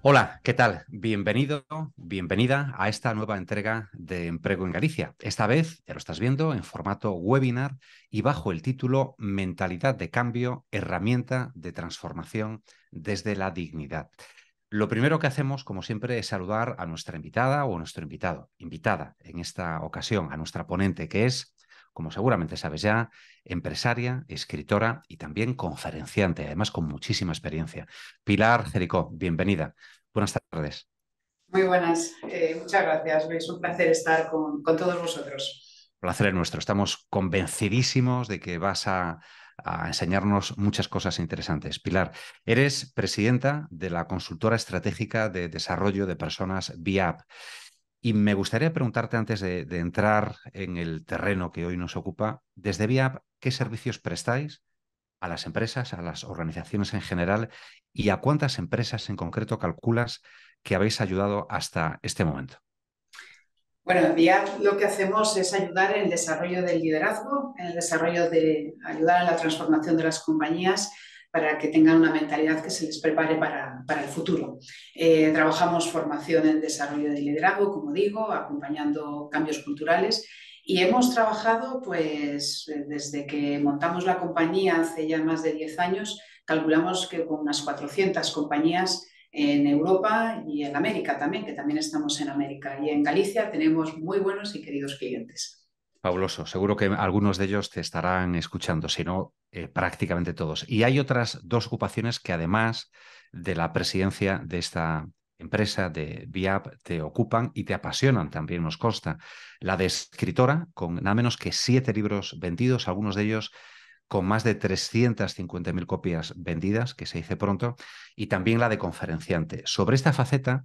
Hola, ¿qué tal? Bienvenido, bienvenida a esta nueva entrega de Emprego en Galicia. Esta vez, ya lo estás viendo, en formato webinar y bajo el título Mentalidad de cambio, herramienta de transformación desde la dignidad. Lo primero que hacemos, como siempre, es saludar a nuestra invitada o a nuestro invitado, invitada en esta ocasión, a nuestra ponente, que es, como seguramente sabes ya, empresaria, escritora y también conferenciante, además con muchísima experiencia. Pilar Jericó, bienvenida. Buenas tardes. Muy buenas, muchas gracias, Luis. Un placer estar con todos vosotros. Placer es nuestro. Estamos convencidísimos de que vas a enseñarnos muchas cosas interesantes. Pilar, eres presidenta de la consultora estratégica de desarrollo de personas VIAP. Y me gustaría preguntarte antes de entrar en el terreno que hoy nos ocupa, desde VIAP, ¿qué servicios prestáis a las empresas, a las organizaciones en general y a cuántas empresas en concreto calculas que habéis ayudado hasta este momento? Bueno, en día lo que hacemos es ayudar en el desarrollo del liderazgo, en el desarrollo de ayudar en la transformación de las compañías para que tengan una mentalidad que se les prepare para el futuro. Trabajamos formación en desarrollo de liderazgo, como digo, acompañando cambios culturales y hemos trabajado pues desde que montamos la compañía hace ya más de 10 años, calculamos que con unas 400 compañías en Europa y en América también, que también estamos en América. Y en Galicia tenemos muy buenos y queridos clientes. Fabuloso. Seguro que algunos de ellos te estarán escuchando, si no, prácticamente todos. Y hay otras dos ocupaciones que además de la presidencia de esta empresa de VIAP te ocupan y te apasionan también, nos consta. La de escritora, con nada menos que 7 libros vendidos, algunos de ellos con más de 350.000 copias vendidas, que se dice pronto, y también la de conferenciante. Sobre esta faceta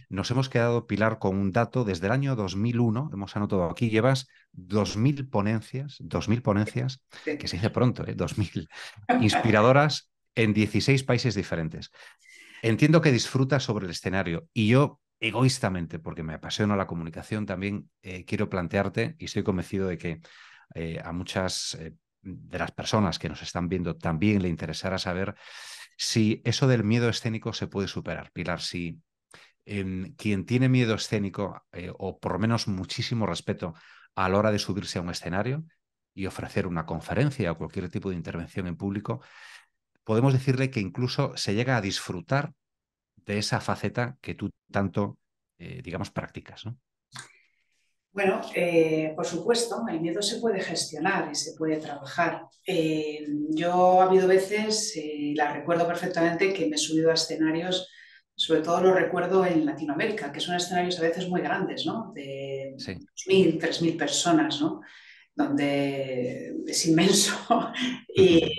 nos hemos quedado, Pilar, con un dato desde el año 2001, hemos anotado aquí, llevas 2.000 ponencias, que Sí. se dice pronto, 2.000, inspiradoras en 16 países diferentes. Entiendo que disfrutas sobre el escenario y yo, egoístamente, porque me apasiona la comunicación, también quiero plantearte, y estoy convencido de que a muchas de las personas que nos están viendo también le interesará saber si eso del miedo escénico se puede superar. Pilar, si quien tiene miedo escénico o por lo menos muchísimo respeto a la hora de subirse a un escenario y ofrecer una conferencia o cualquier tipo de intervención en público, podemos decirle que incluso se llega a disfrutar de esa faceta que tú tanto, digamos, practicas, ¿no? Bueno, por supuesto, el miedo se puede gestionar y se puede trabajar. Yo ha habido veces, la recuerdo perfectamente, que me he subido a escenarios, sobre todo lo recuerdo en Latinoamérica, que son escenarios a veces muy grandes, ¿no? De Sí. 2.000, 3.000 personas, ¿no? Donde es inmenso. Y,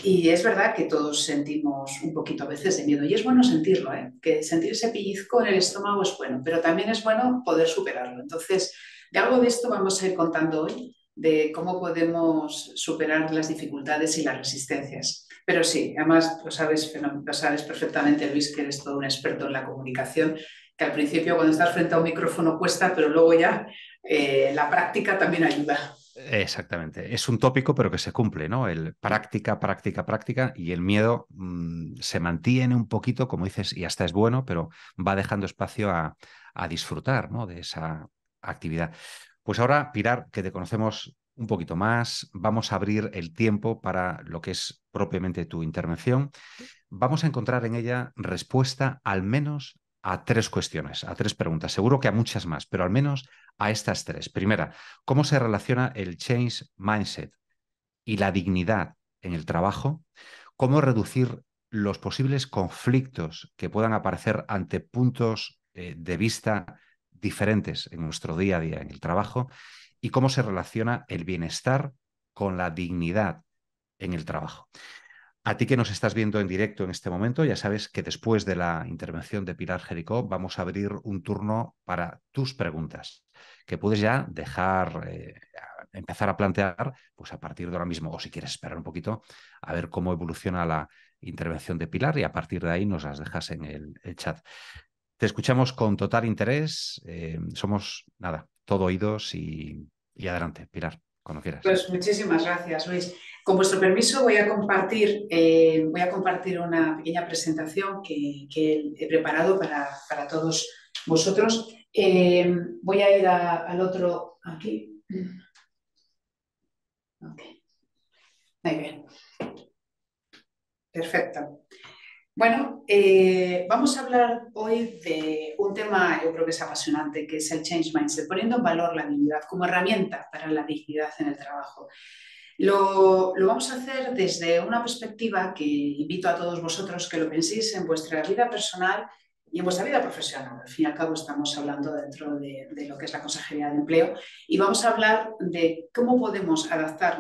y es verdad que todos sentimos un poquito a veces de miedo y es bueno sentirlo, ¿eh? Que sentir ese pellizco en el estómago es bueno, pero también es bueno poder superarlo. Entonces, de algo de esto vamos a ir contando hoy, de cómo podemos superar las dificultades y las resistencias. Pero sí, además lo sabes perfectamente, Luis, que eres todo un experto en la comunicación, que al principio cuando estás frente a un micrófono cuesta, pero luego ya la práctica también ayuda. Exactamente. Es un tópico, pero que se cumple, ¿no? El práctica, práctica, práctica, y el miedo se mantiene un poquito, como dices, y hasta es bueno, pero va dejando espacio a disfrutar, ¿no? De esa actividad. Pues ahora, Pilar, que te conocemos un poquito más, vamos a abrir el tiempo para lo que es propiamente tu intervención. Vamos a encontrar en ella respuesta al menos a 3 cuestiones, a 3 preguntas. Seguro que a muchas más, pero al menos a estas 3. Primera, ¿cómo se relaciona el change mindset y la dignidad en el trabajo? ¿Cómo reducir los posibles conflictos que puedan aparecer ante puntos de vista diferentes en nuestro día a día en el trabajo? ¿Y cómo se relaciona el bienestar con la dignidad en el trabajo? A ti que nos estás viendo en directo en este momento, ya sabes que después de la intervención de Pilar Jericó vamos a abrir un turno para tus preguntas, que puedes ya dejar, empezar a plantear pues a partir de ahora mismo, o si quieres esperar un poquito, a ver cómo evoluciona la intervención de Pilar y a partir de ahí nos las dejas en el chat. Te escuchamos con total interés, somos, nada, todo oídos y adelante, Pilar, cuando quieras. Pues muchísimas gracias, Luis. Con vuestro permiso voy a compartir una pequeña presentación que he preparado para todos vosotros. Voy a ir al otro aquí. Okay. Muy bien. Perfecto. Bueno, vamos a hablar hoy de un tema, yo creo que es apasionante, que es el Change Mindset, poniendo en valor la dignidad como herramienta para la dignidad en el trabajo. Lo vamos a hacer desde una perspectiva que invito a todos vosotros que lo penséis en vuestra vida personal y en vuestra vida profesional. Al fin y al cabo estamos hablando dentro de lo que es la Consejería de Empleo y vamos a hablar de cómo podemos adaptar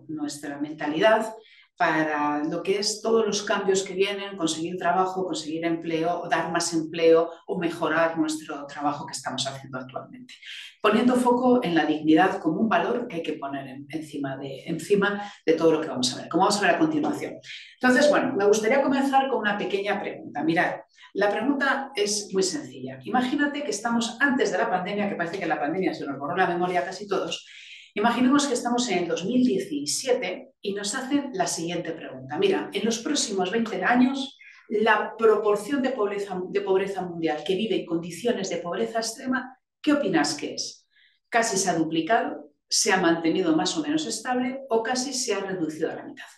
nuestra mentalidad para lo que es todos los cambios que vienen, conseguir trabajo, conseguir empleo, dar más empleo o mejorar nuestro trabajo que estamos haciendo actualmente. Poniendo foco en la dignidad como un valor que hay que poner encima de todo lo que vamos a ver, como vamos a ver a continuación. Entonces, bueno, me gustaría comenzar con una pequeña pregunta. Mirad, la pregunta es muy sencilla. Imagínate que estamos antes de la pandemia, que parece que la pandemia se nos borró la memoria a casi todos. Imaginemos que estamos en el 2017 y nos hacen la siguiente pregunta. Mira, en los próximos 20 años, la proporción de pobreza mundial que vive en condiciones de pobreza extrema, ¿qué opinas que es? ¿Casi se ha duplicado? ¿Se ha mantenido más o menos estable? ¿O casi se ha reducido a la mitad?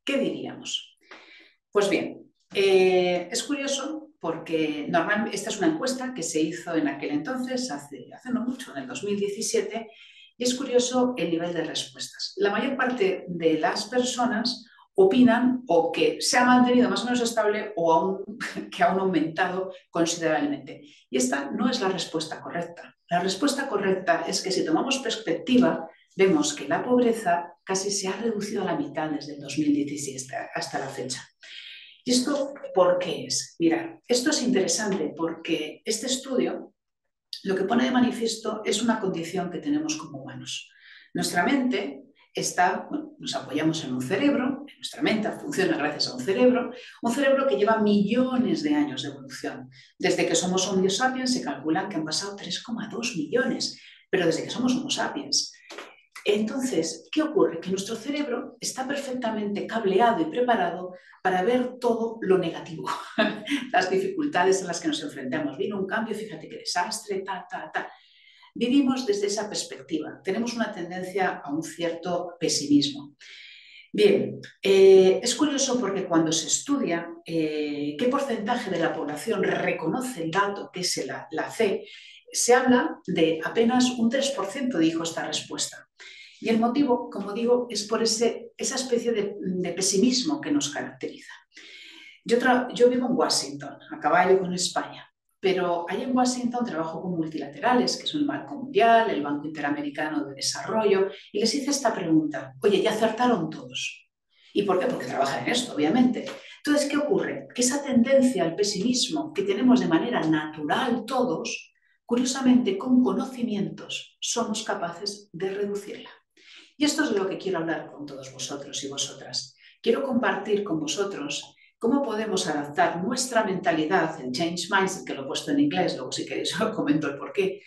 ¿Qué diríamos? Pues bien, es curioso porque normalmente esta es una encuesta que se hizo en aquel entonces, hace no mucho, en el 2017, y es curioso el nivel de respuestas. La mayor parte de las personas opinan o que se ha mantenido más o menos estable o que ha aumentado considerablemente. Y esta no es la respuesta correcta. La respuesta correcta es que si tomamos perspectiva, vemos que la pobreza casi se ha reducido a la mitad desde el 2017 hasta la fecha. ¿Y esto por qué es? Mirad, esto es interesante porque este estudio lo que pone de manifiesto es una condición que tenemos como humanos. Nuestra mente nos apoyamos en un cerebro, nuestra mente funciona gracias a un cerebro que lleva millones de años de evolución. Desde que somos Homo sapiens se calculan que han pasado 3,2 millones, pero desde que somos Homo sapiens. Entonces, ¿qué ocurre? Que nuestro cerebro está perfectamente cableado y preparado para ver todo lo negativo, las dificultades a las que nos enfrentamos. Viene un cambio, fíjate qué desastre, tal. Vivimos desde esa perspectiva. Tenemos una tendencia a un cierto pesimismo. Bien, es curioso porque cuando se estudia qué porcentaje de la población reconoce el dato que es la C, se habla de apenas un 3% dijo esta respuesta. Y el motivo, como digo, es por esa especie de pesimismo que nos caracteriza. Yo vivo en Washington, a caballo con España, pero ahí en Washington trabajo con multilaterales, que son el Banco Mundial, el Banco Interamericano de Desarrollo, y les hice esta pregunta: oye, ¿ya acertaron todos? ¿Y por qué? Porque trabajan en esto, obviamente. Entonces, ¿qué ocurre? Que esa tendencia al pesimismo que tenemos de manera natural todos, curiosamente, con conocimientos, somos capaces de reducirla. Y esto es de lo que quiero hablar con todos vosotros y vosotras. Quiero compartir con vosotros cómo podemos adaptar nuestra mentalidad, el Change Mindset, que lo he puesto en inglés, luego si queréis os comento el porqué,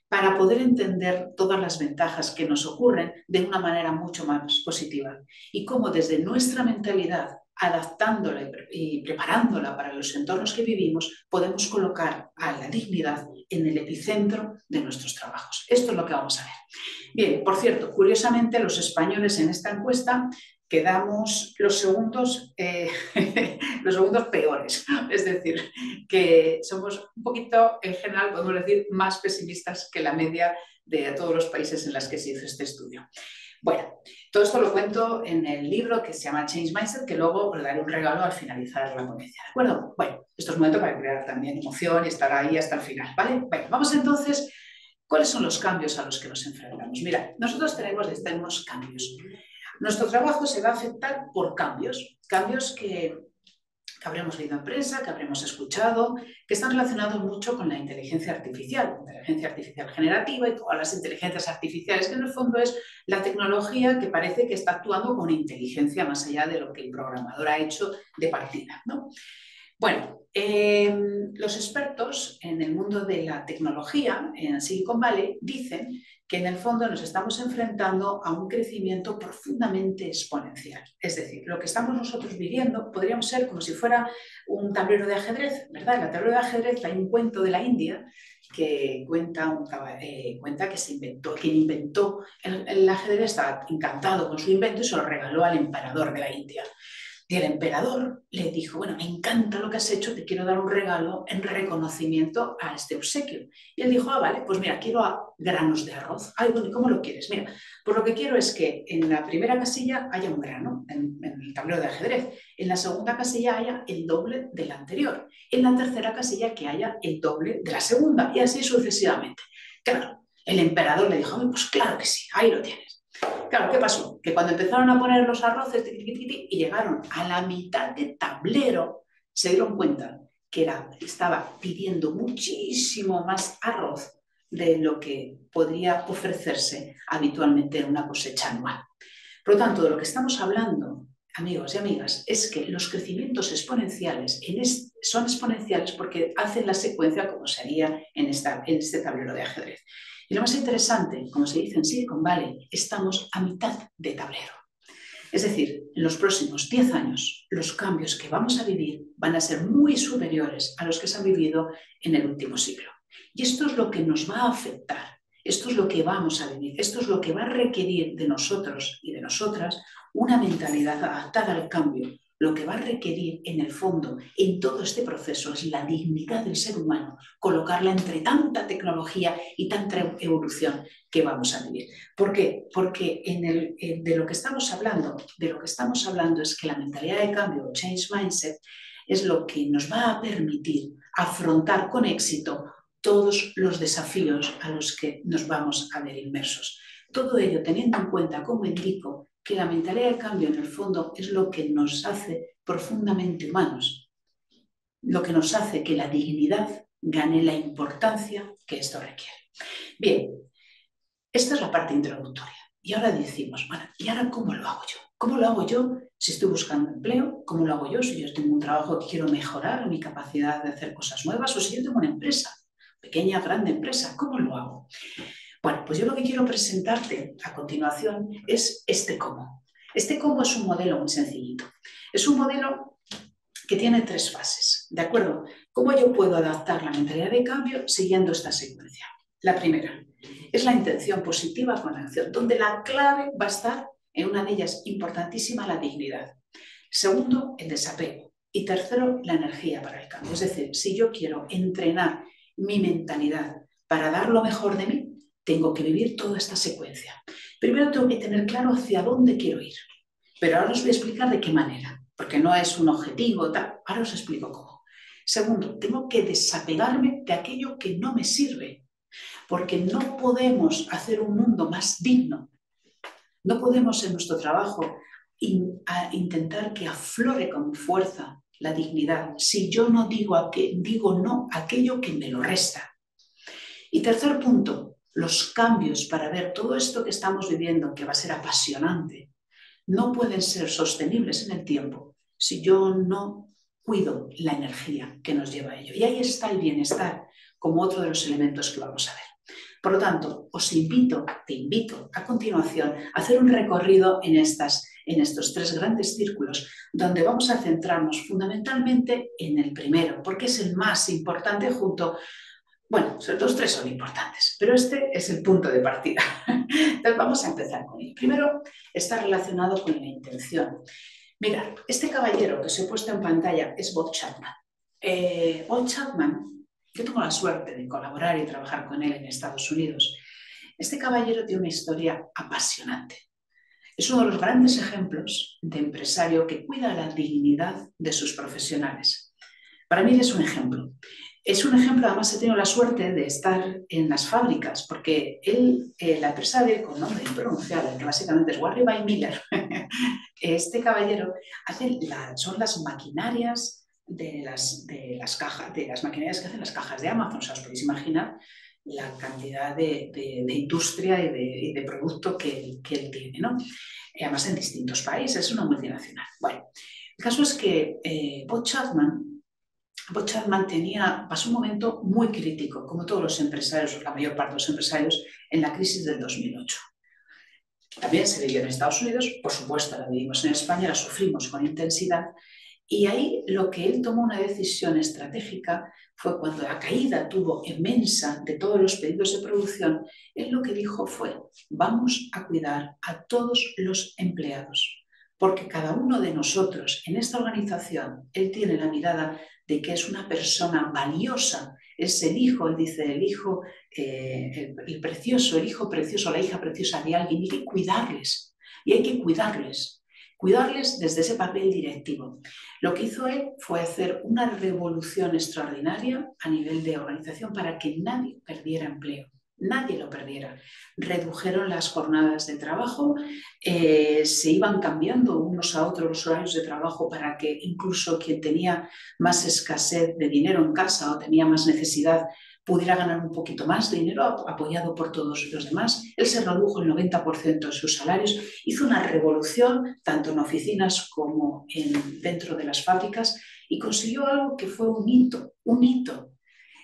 para poder entender todas las ventajas que nos ocurren de una manera mucho más positiva. Y cómo desde nuestra mentalidad, adaptándola y preparándola para los entornos que vivimos, podemos colocar a la dignidad en el epicentro de nuestros trabajos. Esto es lo que vamos a ver. Bien, por cierto, curiosamente los españoles en esta encuesta quedamos los segundos peores. Es decir, que somos un poquito, en general, podemos decir, más pesimistas que la media de todos los países en los que se hizo este estudio. Bueno, todo esto lo cuento en el libro que se llama Change Mindset, que luego os daré un regalo al finalizar la ponencia, ¿de acuerdo? Bueno, esto es un momento para crear también emoción y estar ahí hasta el final, ¿vale? Bueno, vamos entonces. ¿Cuáles son los cambios a los que nos enfrentamos? Mira, nosotros tenemos cambios. Nuestro trabajo se va a afectar por cambios que habremos leído en prensa, que habremos escuchado, que están relacionados mucho con la inteligencia artificial generativa y todas las inteligencias artificiales, que en el fondo es la tecnología que parece que está actuando con inteligencia más allá de lo que el programador ha hecho de partida, ¿no? Bueno, los expertos en el mundo de la tecnología en Silicon Valley dicen que en el fondo nos estamos enfrentando a un crecimiento profundamente exponencial. Es decir, lo que estamos nosotros viviendo podríamos ser como si fuera un tablero de ajedrez, ¿verdad? En el tablero de ajedrez hay un cuento de la India que cuenta que se inventó, quien inventó el ajedrez estaba encantado con su invento y se lo regaló al emperador de la India. Y el emperador le dijo, bueno, me encanta lo que has hecho, te quiero dar un regalo en reconocimiento a este obsequio. Y él dijo, ah, vale, pues mira, quiero granos de arroz. Ay, bueno, ¿y cómo lo quieres? Mira, pues lo que quiero es que en la primera casilla haya un grano, en el tablero de ajedrez. En la segunda casilla haya el doble de la anterior. En la tercera casilla que haya el doble de la segunda. Y así sucesivamente. Claro, el emperador le dijo, pues claro que sí, ahí lo tienes. Claro, ¿qué pasó? Que cuando empezaron a poner los arroces y llegaron a la mitad del tablero, se dieron cuenta que estaba pidiendo muchísimo más arroz de lo que podría ofrecerse habitualmente en una cosecha anual. Por lo tanto, de lo que estamos hablando, amigos y amigas, es que los crecimientos exponenciales son exponenciales porque hacen la secuencia como sería en este tablero de ajedrez. Y lo más interesante, como se dice en Silicon Valley, estamos a mitad de tablero. Es decir, en los próximos 10 años, los cambios que vamos a vivir van a ser muy superiores a los que se han vivido en el último siglo. Y esto es lo que nos va a afectar, esto es lo que vamos a vivir, esto es lo que va a requerir de nosotros y de nosotras una mentalidad adaptada al cambio. Lo que va a requerir en el fondo en todo este proceso es la dignidad del ser humano, colocarla entre tanta tecnología y tanta evolución que vamos a vivir. ¿Por qué? Porque de lo que estamos hablando es que la mentalidad de cambio, change mindset, es lo que nos va a permitir afrontar con éxito todos los desafíos a los que nos vamos a ver inmersos. Todo ello teniendo en cuenta, como indico, que la mentalidad de cambio en el fondo es lo que nos hace profundamente humanos, lo que nos hace que la dignidad gane la importancia que esto requiere. Bien, esta es la parte introductoria. Y ahora decimos, bueno, ¿y ahora cómo lo hago yo? ¿Cómo lo hago yo si estoy buscando empleo? ¿Cómo lo hago yo si yo tengo un trabajo que quiero mejorar mi capacidad de hacer cosas nuevas? O si yo tengo una empresa, pequeña, grande empresa, ¿cómo lo hago? Bueno, pues yo lo que quiero presentarte a continuación es este cómo. Este cómo es un modelo muy sencillito. Es un modelo que tiene 3 fases, ¿de acuerdo? ¿Cómo yo puedo adaptar la mentalidad de cambio siguiendo esta secuencia? La primera es la intención positiva con la acción, donde la clave va a estar en una de ellas importantísima, la dignidad. Segundo, el desapego. Y tercero, la energía para el cambio. Es decir, si yo quiero entrenar mi mentalidad para dar lo mejor de mí, tengo que vivir toda esta secuencia. Primero tengo que tener claro hacia dónde quiero ir. Pero ahora os voy a explicar de qué manera, porque no es un objetivo, tal. Ahora os explico cómo. Segundo, tengo que desapegarme de aquello que no me sirve, porque no podemos hacer un mundo más digno. No podemos en nuestro trabajo intentar que aflore con fuerza la dignidad si yo no digo no a aquello que me lo resta. Y tercer punto, los cambios para ver todo esto que estamos viviendo, que va a ser apasionante, no pueden ser sostenibles en el tiempo si yo no cuido la energía que nos lleva a ello. Y ahí está el bienestar como otro de los elementos que vamos a ver. Por lo tanto, te invito a continuación a hacer un recorrido en estos 3 grandes círculos, donde vamos a centrarnos fundamentalmente en el primero, porque es el más importante bueno, los 3 son importantes, pero este es el punto de partida. Entonces vamos a empezar con él. Primero está relacionado con la intención. Mirad, este caballero que os he puesto en pantalla es Bob Chapman. Bob Chapman, yo tengo la suerte de colaborar y trabajar con él en Estados Unidos. Este caballero tiene una historia apasionante. Es uno de los grandes ejemplos de empresario que cuida la dignidad de sus profesionales. Para mí es un ejemplo. Es un ejemplo, además he tenido la suerte de estar en las fábricas, porque él, la empresa de él, con nombre impronunciable, que básicamente es Warry by Miller, este caballero son las maquinarias de las cajas, de las maquinarias que hacen las cajas de Amazon. O sea, os podéis imaginar la cantidad de industria y de producto que él tiene, ¿no? Además en distintos países, es una multinacional. Bueno, el caso es que Bob Chapman Bob Chapman pasó un momento muy crítico, como todos los empresarios, o la mayor parte de los empresarios, en la crisis del 2008. También se vivió en Estados Unidos, por supuesto la vivimos en España, la sufrimos con intensidad, y ahí lo que él tomó una decisión estratégica fue cuando la caída tuvo inmensa de todos los pedidos de producción, él lo que dijo fue, vamos a cuidar a todos los empleados, porque cada uno de nosotros en esta organización, él tiene la mirada de que es una persona valiosa, es el hijo, él dice, el hijo, el precioso, el hijo precioso, la hija preciosa de alguien, y hay que cuidarles, y hay que cuidarles desde ese papel directivo. Lo que hizo él fue hacer una revolución extraordinaria a nivel de organización para que nadie perdiera empleo. Nadie lo perdiera. Redujeron las jornadas de trabajo, se iban cambiando unos a otros los horarios de trabajo para que incluso quien tenía más escasez de dinero en casa o tenía más necesidad pudiera ganar un poquito más de dinero apoyado por todos los demás. Él se redujo el 90% de sus salarios, hizo una revolución tanto en oficinas como dentro de las fábricas y consiguió algo que fue un hito, un hito.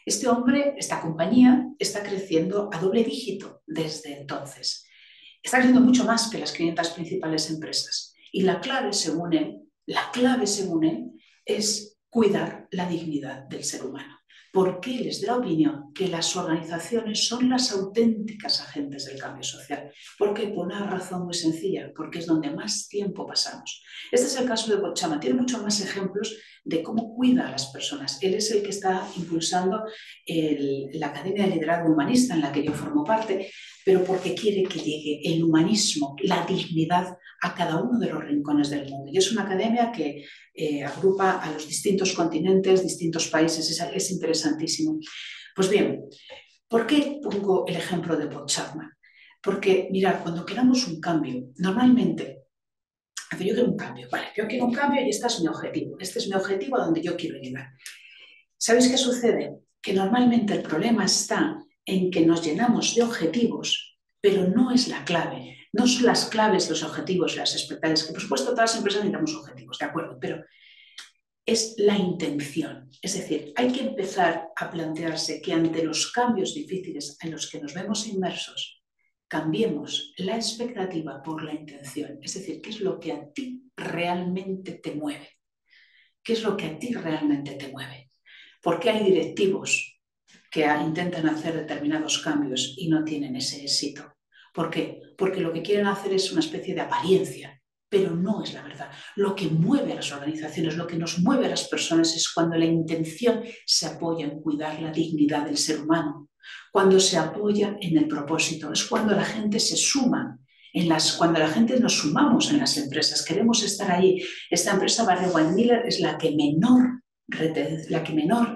Este hombre, esta compañía, está creciendo a doble dígito desde entonces. Está creciendo mucho más que las 500 principales empresas. Y la clave, según él, es cuidar la dignidad del ser humano. Porque él es de la opinión que las organizaciones son las auténticas agentes del cambio social. ¿Por qué? Por una razón muy sencilla, porque es donde más tiempo pasamos. Este es el caso de Bob Chapman. Tiene muchos más ejemplos de cómo cuida a las personas. Él es el que está impulsando la Academia de Liderazgo Humanista, en la que yo formo parte, pero porque quiere que llegue el humanismo, la dignidad a cada uno de los rincones del mundo. Y es una academia que agrupa a los distintos continentes, distintos países, es interesantísimo. Pues bien, ¿por qué pongo el ejemplo de Bob Chapman? Porque, mirad, cuando queramos un cambio, normalmente, yo quiero un cambio, vale, yo quiero un cambio y este es mi objetivo a donde yo quiero llegar. ¿Sabéis qué sucede? Que normalmente el problema está en que nos llenamos de objetivos, pero no es la clave. No son las claves los objetivos, las expectativas, que por supuesto todas las empresas necesitamos objetivos, de acuerdo, pero es la intención. Es decir, hay que empezar a plantearse que ante los cambios difíciles en los que nos vemos inmersos, cambiemos la expectativa por la intención. Es decir, ¿qué es lo que a ti realmente te mueve? ¿Qué es lo que a ti realmente te mueve? ¿Por qué hay directivos que intentan hacer determinados cambios y no tienen ese éxito? ¿Por qué? Porque lo que quieren hacer es una especie de apariencia, pero no es la verdad. Lo que mueve a las organizaciones, lo que nos mueve a las personas es cuando la intención se apoya en cuidar la dignidad del ser humano, cuando se apoya en el propósito, es cuando la gente se suma. Cuando la gente nos sumamos en las empresas, queremos estar ahí. Esta empresa Barry Wine Miller es la que menor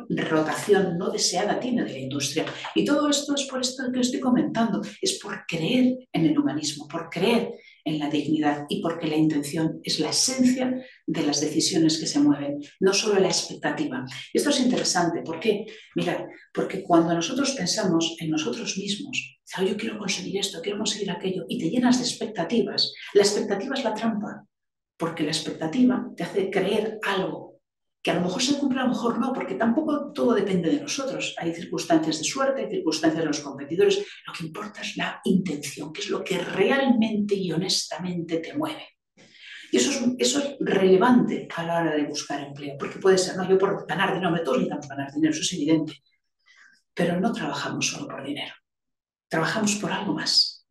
rotación no deseada tiene de la industria. Y todo esto es por esto que estoy comentando, es por creer en el humanismo, por creer en la dignidad y porque la intención es la esencia de las decisiones que se mueven, no solo la expectativa. Y esto es interesante, ¿por qué? Mirad, porque cuando nosotros pensamos en nosotros mismos, oh, yo quiero conseguir esto, quiero conseguir aquello, y te llenas de expectativas, la expectativa es la trampa, porque la expectativa te hace creer algo que a lo mejor se cumple, a lo mejor no, porque tampoco todo depende de nosotros. Hay circunstancias de suerte, hay circunstancias de los competidores. Lo que importa es la intención, que es lo que realmente y honestamente te mueve. Y eso es relevante a la hora de buscar empleo, porque puede ser, no, yo por ganar dinero, todos necesitamos ganar dinero, eso es evidente, pero no trabajamos solo por dinero, trabajamos por algo más,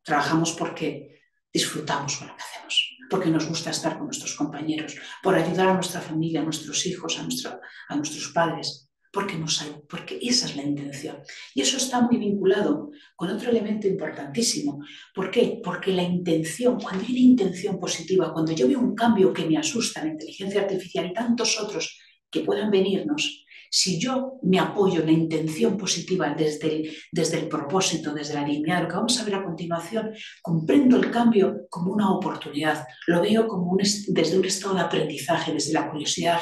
trabajamos porque disfrutamos con lo que hacemos, porque nos gusta estar con nuestros compañeros, por ayudar a nuestra familia, a nuestros hijos, a nuestros padres, porque esa es la intención. Y eso está muy vinculado con otro elemento importantísimo. ¿Por qué? Porque la intención, cuando hay una intención positiva, cuando yo veo un cambio que me asusta, la inteligencia artificial y tantos otros que puedan venirnos, si yo me apoyo en la intención positiva desde el propósito, desde la dignidad, lo que vamos a ver a continuación, comprendo el cambio como una oportunidad, lo veo como desde un estado de aprendizaje, desde la curiosidad,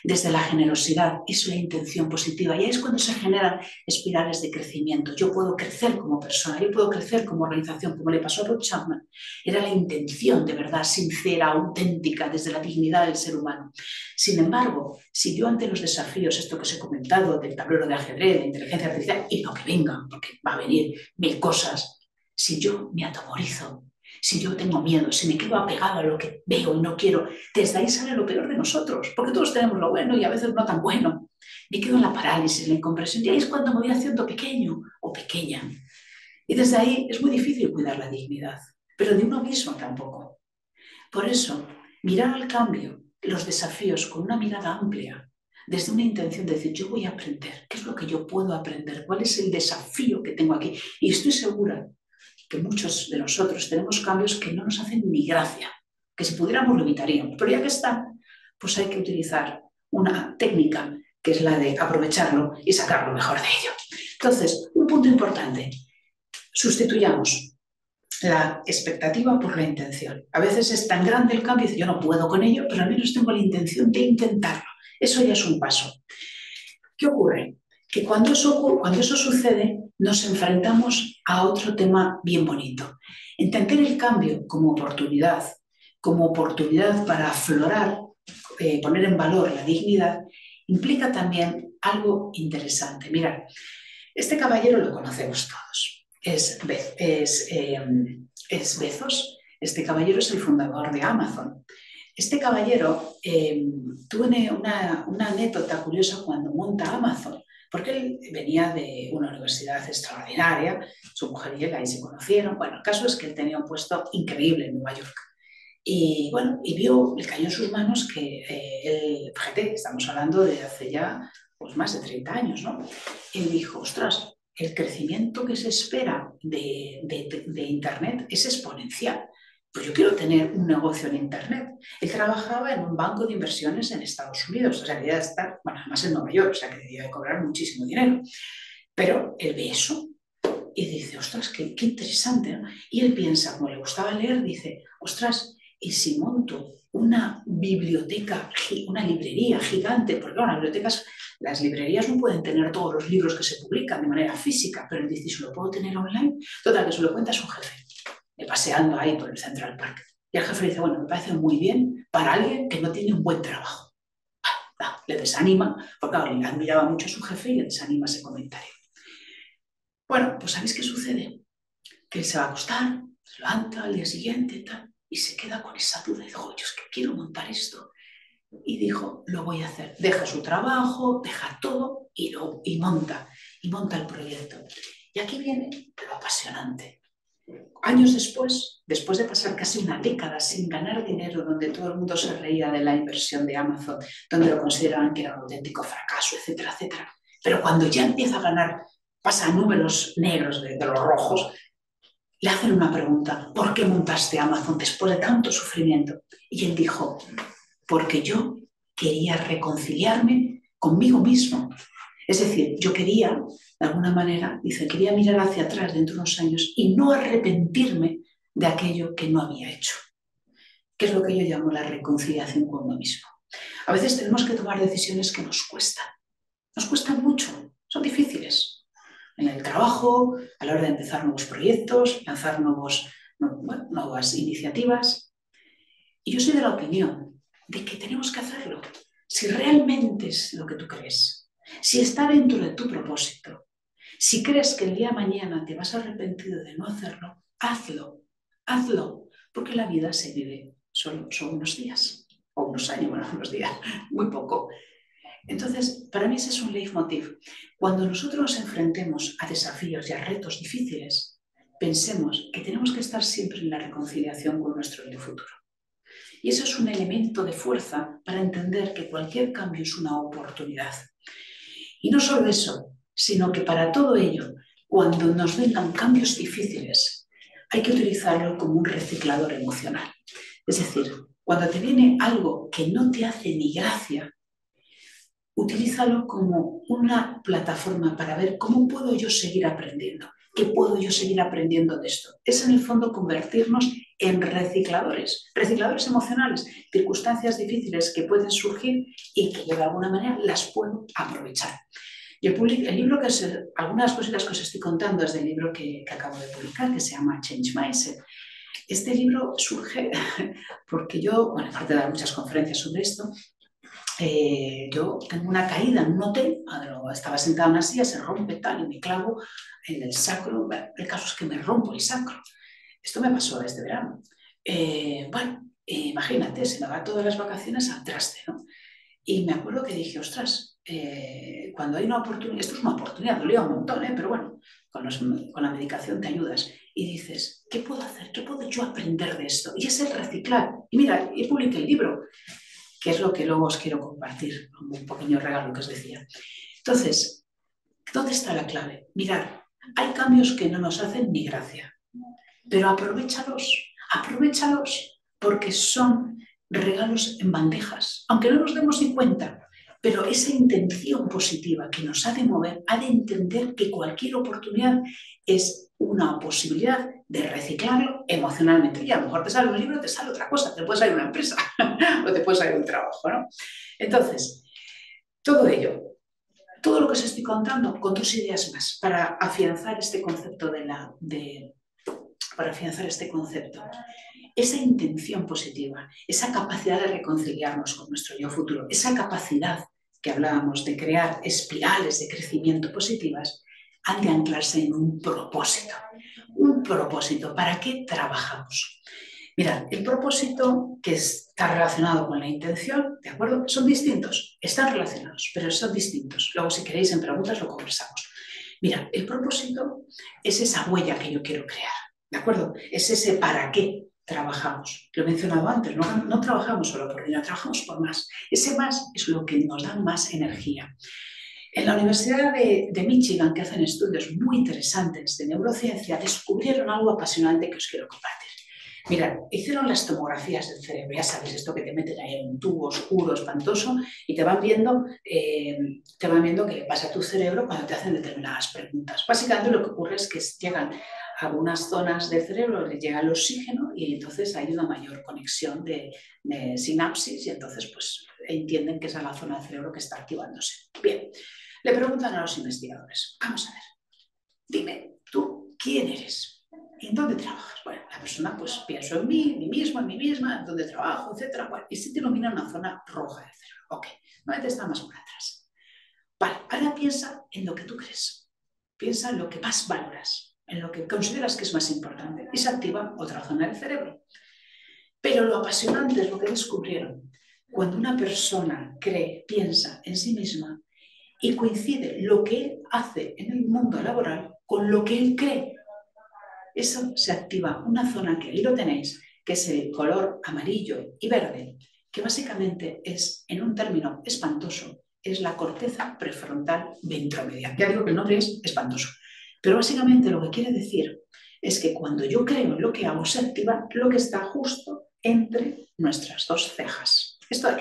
desde la generosidad, eso es la intención positiva. Y ahí es cuando se generan espirales de crecimiento. Yo puedo crecer como persona, yo puedo crecer como organización, como le pasó a Bob Chapman. Era la intención de verdad, sincera, auténtica, desde la dignidad del ser humano. Sin embargo, si yo ante los desafíos, esto que os he comentado, del tablero de ajedrez, de inteligencia artificial, y lo que venga, porque va a venir mil cosas, si yo me atemorizo, si yo tengo miedo, si me quedo apegado a lo que veo y no quiero, desde ahí sale lo peor de nosotros, porque todos tenemos lo bueno y a veces no tan bueno. Me quedo en la parálisis, en la incompresión, y ahí es cuando me voy haciendo pequeño o pequeña. Y desde ahí es muy difícil cuidar la dignidad, pero de uno mismo tampoco. Por eso, mirar al cambio, los desafíos con una mirada amplia, desde una intención de decir, yo voy a aprender, ¿qué es lo que yo puedo aprender? ¿Cuál es el desafío que tengo aquí? Y estoy segura que muchos de nosotros tenemos cambios que no nos hacen ni gracia, que si pudiéramos lo evitaríamos, pero ya que están, pues hay que utilizar una técnica que es la de aprovecharlo y sacar lo mejor de ello. Entonces, un punto importante, sustituyamos la expectativa por la intención. A veces es tan grande el cambio y dice, yo no puedo con ello, pero al menos tengo la intención de intentarlo. Eso ya es un paso. ¿Qué ocurre? Que cuando eso sucede, nos enfrentamos a otro tema bien bonito. Entender el cambio como oportunidad para aflorar, poner en valor la dignidad, implica también algo interesante. Mirad, este caballero lo conocemos todos. Es Bezos. Este caballero es el fundador de Amazon. Este caballero tuve una anécdota curiosa cuando monta Amazon, porque él venía de una universidad extraordinaria, su mujer y él ahí se conocieron. Bueno, el caso es que él tenía un puesto increíble en Nueva York. Y bueno, le cayó en sus manos que fíjate, estamos hablando de hace ya pues, más de 30 años, ¿no? Él dijo, ostras, el crecimiento que se espera de Internet es exponencial. Pues yo quiero tener un negocio en Internet. Él trabajaba en un banco de inversiones en Estados Unidos, o sea, debía estar, bueno, además en Nueva York, o sea, que debía de cobrar muchísimo dinero. Pero él ve eso y dice, ostras, qué interesante, ¿no? Y él piensa, como le gustaba leer, dice, ostras, ¿y si monto una biblioteca, una librería gigante? Porque bueno, las librerías no pueden tener todos los libros que se publican de manera física, pero él dice, ¿si lo puedo tener online? Total, que se lo cuenta a su jefe, paseando ahí por el Central Park. Y el jefe le dice, bueno, me parece muy bien para alguien que no tiene un buen trabajo. Le desanima, porque claro, le admiraba mucho a su jefe y le desanima ese comentario. Bueno, pues ¿sabéis qué sucede? Que él se va a acostar, se levanta al día siguiente tal, y se queda con esa duda y dice, yo es que quiero montar esto. Y dijo, lo voy a hacer. Deja su trabajo, deja todo y monta el proyecto. Y aquí viene lo apasionante. Años después de pasar casi una década sin ganar dinero, donde todo el mundo se reía de la inversión de Amazon, donde lo consideraban que era un auténtico fracaso, etcétera, etcétera. Pero cuando ya empieza a ganar, pasa a números negros de los rojos, le hacen una pregunta, ¿por qué montaste Amazon después de tanto sufrimiento? Y él dijo, porque yo quería reconciliarme conmigo mismo. Es decir, yo quería, de alguna manera, quería mirar hacia atrás dentro de unos años y no arrepentirme de aquello que no había hecho, que es lo que yo llamo la reconciliación con uno mismo. A veces tenemos que tomar decisiones que nos cuestan mucho, son difíciles. En el trabajo, a la hora de empezar nuevos proyectos, lanzar nuevas iniciativas. Y yo soy de la opinión de que tenemos que hacerlo. Si realmente es lo que tú crees, si está dentro de tu propósito, si crees que el día de mañana te vas a arrepentir de no hacerlo, hazlo, porque la vida se vive solo son unos días, o unos años, bueno, unos días, muy poco. Entonces, para mí ese es un leitmotiv. Cuando nosotros nos enfrentemos a desafíos y a retos difíciles, pensemos que tenemos que estar siempre en la reconciliación con nuestro yo futuro. Y eso es un elemento de fuerza para entender que cualquier cambio es una oportunidad. Y no solo eso, sino que para todo ello, cuando nos vengan cambios difíciles, hay que utilizarlo como un reciclador emocional. Es decir, cuando te viene algo que no te hace ni gracia, utilízalo como una plataforma para ver cómo puedo yo seguir aprendiendo, qué puedo yo seguir aprendiendo de esto. Es en el fondo convertirnos en recicladores emocionales, circunstancias difíciles que pueden surgir y que yo de alguna manera las puedo aprovechar. Yo el libro algunas cositas que os estoy contando es del libro que acabo de publicar, que se llama Change Mindset. Este libro surge porque yo, aparte de dar muchas conferencias sobre esto, yo tengo una caída en un hotel, estaba sentada en una silla, se rompe tal y me clavo en el sacro. Bueno, el caso es que me rompo el sacro. Esto me pasó este verano. Imagínate, se me va todas las vacaciones al traste, ¿no? Y me acuerdo que dije, ostras, cuando hay una oportunidad, esto es una oportunidad, dolía un montón, pero bueno, con la medicación te ayudas. Y dices, ¿qué puedo hacer? ¿Qué puedo yo aprender de esto? Y es el reciclar. Y mira, y publiqué el libro, que es lo que luego os quiero compartir, como un pequeño regalo que os decía. Entonces, ¿dónde está la clave? Mirad, hay cambios que no nos hacen ni gracia, pero aprovéchalos, porque son regalos en bandejas, aunque no nos demos ni cuenta. Pero esa intención positiva que nos ha de mover, ha de entender que cualquier oportunidad es una posibilidad de reciclarlo emocionalmente. Y a lo mejor te sale un libro, te sale otra cosa, te puede salir una empresa o te puede salir un trabajo, ¿no? Entonces, todo ello, todo lo que os estoy contando, con 2 ideas más para afianzar este concepto para afianzar este concepto. Esa intención positiva, esa capacidad de reconciliarnos con nuestro yo futuro, esa capacidad que hablábamos de crear espirales de crecimiento positivas, han de anclarse en un propósito. Un propósito. ¿Para qué trabajamos? Mirad, el propósito que está relacionado con la intención, ¿de acuerdo? Son distintos, están relacionados, pero son distintos. Luego, si queréis, en preguntas lo conversamos. Mira, el propósito es esa huella que yo quiero crear, ¿de acuerdo? Es ese para qué trabajamos. Lo he mencionado antes, no trabajamos solo por dinero, trabajamos por más. Ese más es lo que nos da más energía. En la Universidad de Michigan, que hacen estudios muy interesantes de neurociencia, descubrieron algo apasionante que os quiero compartir. Mirad, hicieron las tomografías del cerebro, ya sabéis, esto que te meten ahí en un tubo oscuro, espantoso, y te van viendo qué le pasa a tu cerebro cuando te hacen determinadas preguntas. Básicamente lo que ocurre es que llegan a algunas zonas del cerebro, les llega el oxígeno y entonces hay una mayor conexión de sinapsis y entonces pues entienden que esa es la zona del cerebro que está activándose. Bien, le preguntan a los investigadores, vamos a ver, dime, ¿tú quién eres? ¿En dónde trabajas? Bueno, la persona, pues pienso en mí mismo, en mí misma, en dónde trabajo, etc. Bueno, y se denomina una zona roja del cerebro. Ok, normalmente está más por atrás. Vale, ahora piensa en lo que tú crees. Piensa en lo que más valoras, en lo que consideras que es más importante. Y se activa otra zona del cerebro. Pero lo apasionante es lo que descubrieron. Cuando una persona cree, piensa en sí misma y coincide lo que él hace en el mundo laboral con lo que él cree, eso se activa una zona que ahí lo tenéis, que es el color amarillo y verde, que básicamente es, en un término espantoso, es la corteza prefrontal ventromedial. Ya digo que el nombre es espantoso, pero básicamente lo que quiere decir es que cuando yo creo en lo que hago, se activa lo que está justo entre nuestras 2 cejas. Esto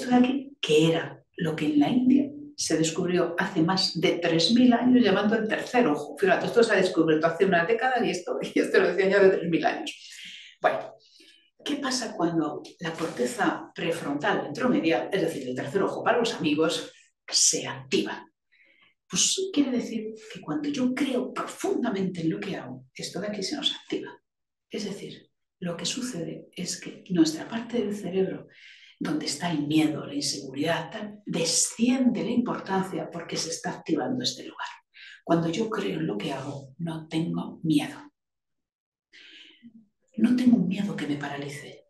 de aquí, que era lo que en la India se descubrió hace más de 3.000 años llamando el tercer ojo. Fíjate, esto se ha descubierto hace una década y esto lo decía ya de 3.000 años. Bueno, ¿qué pasa cuando la corteza prefrontal ventromedial, es decir, el tercer ojo para los amigos, se activa? Pues quiere decir que cuando yo creo profundamente en lo que hago, esto de aquí se nos activa. Es decir, lo que sucede es que nuestra parte del cerebro, donde está el miedo, la inseguridad, desciende la importancia porque se está activando este lugar. Cuando yo creo en lo que hago, no tengo miedo. No tengo un miedo que me paralice.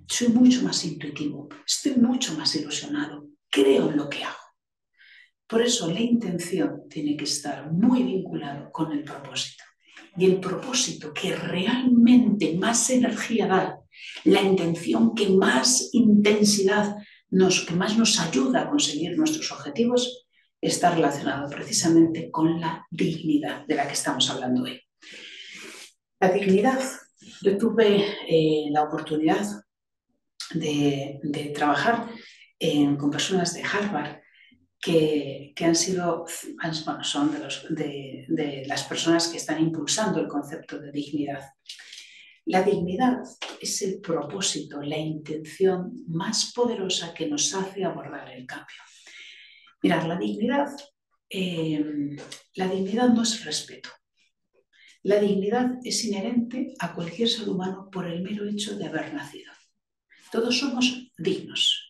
Soy mucho más intuitivo, estoy mucho más ilusionado, creo en lo que hago. Por eso la intención tiene que estar muy vinculado con el propósito. Y el propósito que realmente más energía da, la intención que más intensidad, que más nos ayuda a conseguir nuestros objetivos, está relacionado precisamente con la dignidad de la que estamos hablando hoy. La dignidad, yo tuve la oportunidad de trabajar con personas de Harvard que han sido, bueno, son de las personas que están impulsando el concepto de dignidad. La dignidad es el propósito, la intención más poderosa que nos hace abordar el cambio. Mirad, la dignidad no es respeto. La dignidad es inherente a cualquier ser humano por el mero hecho de haber nacido. Todos somos dignos.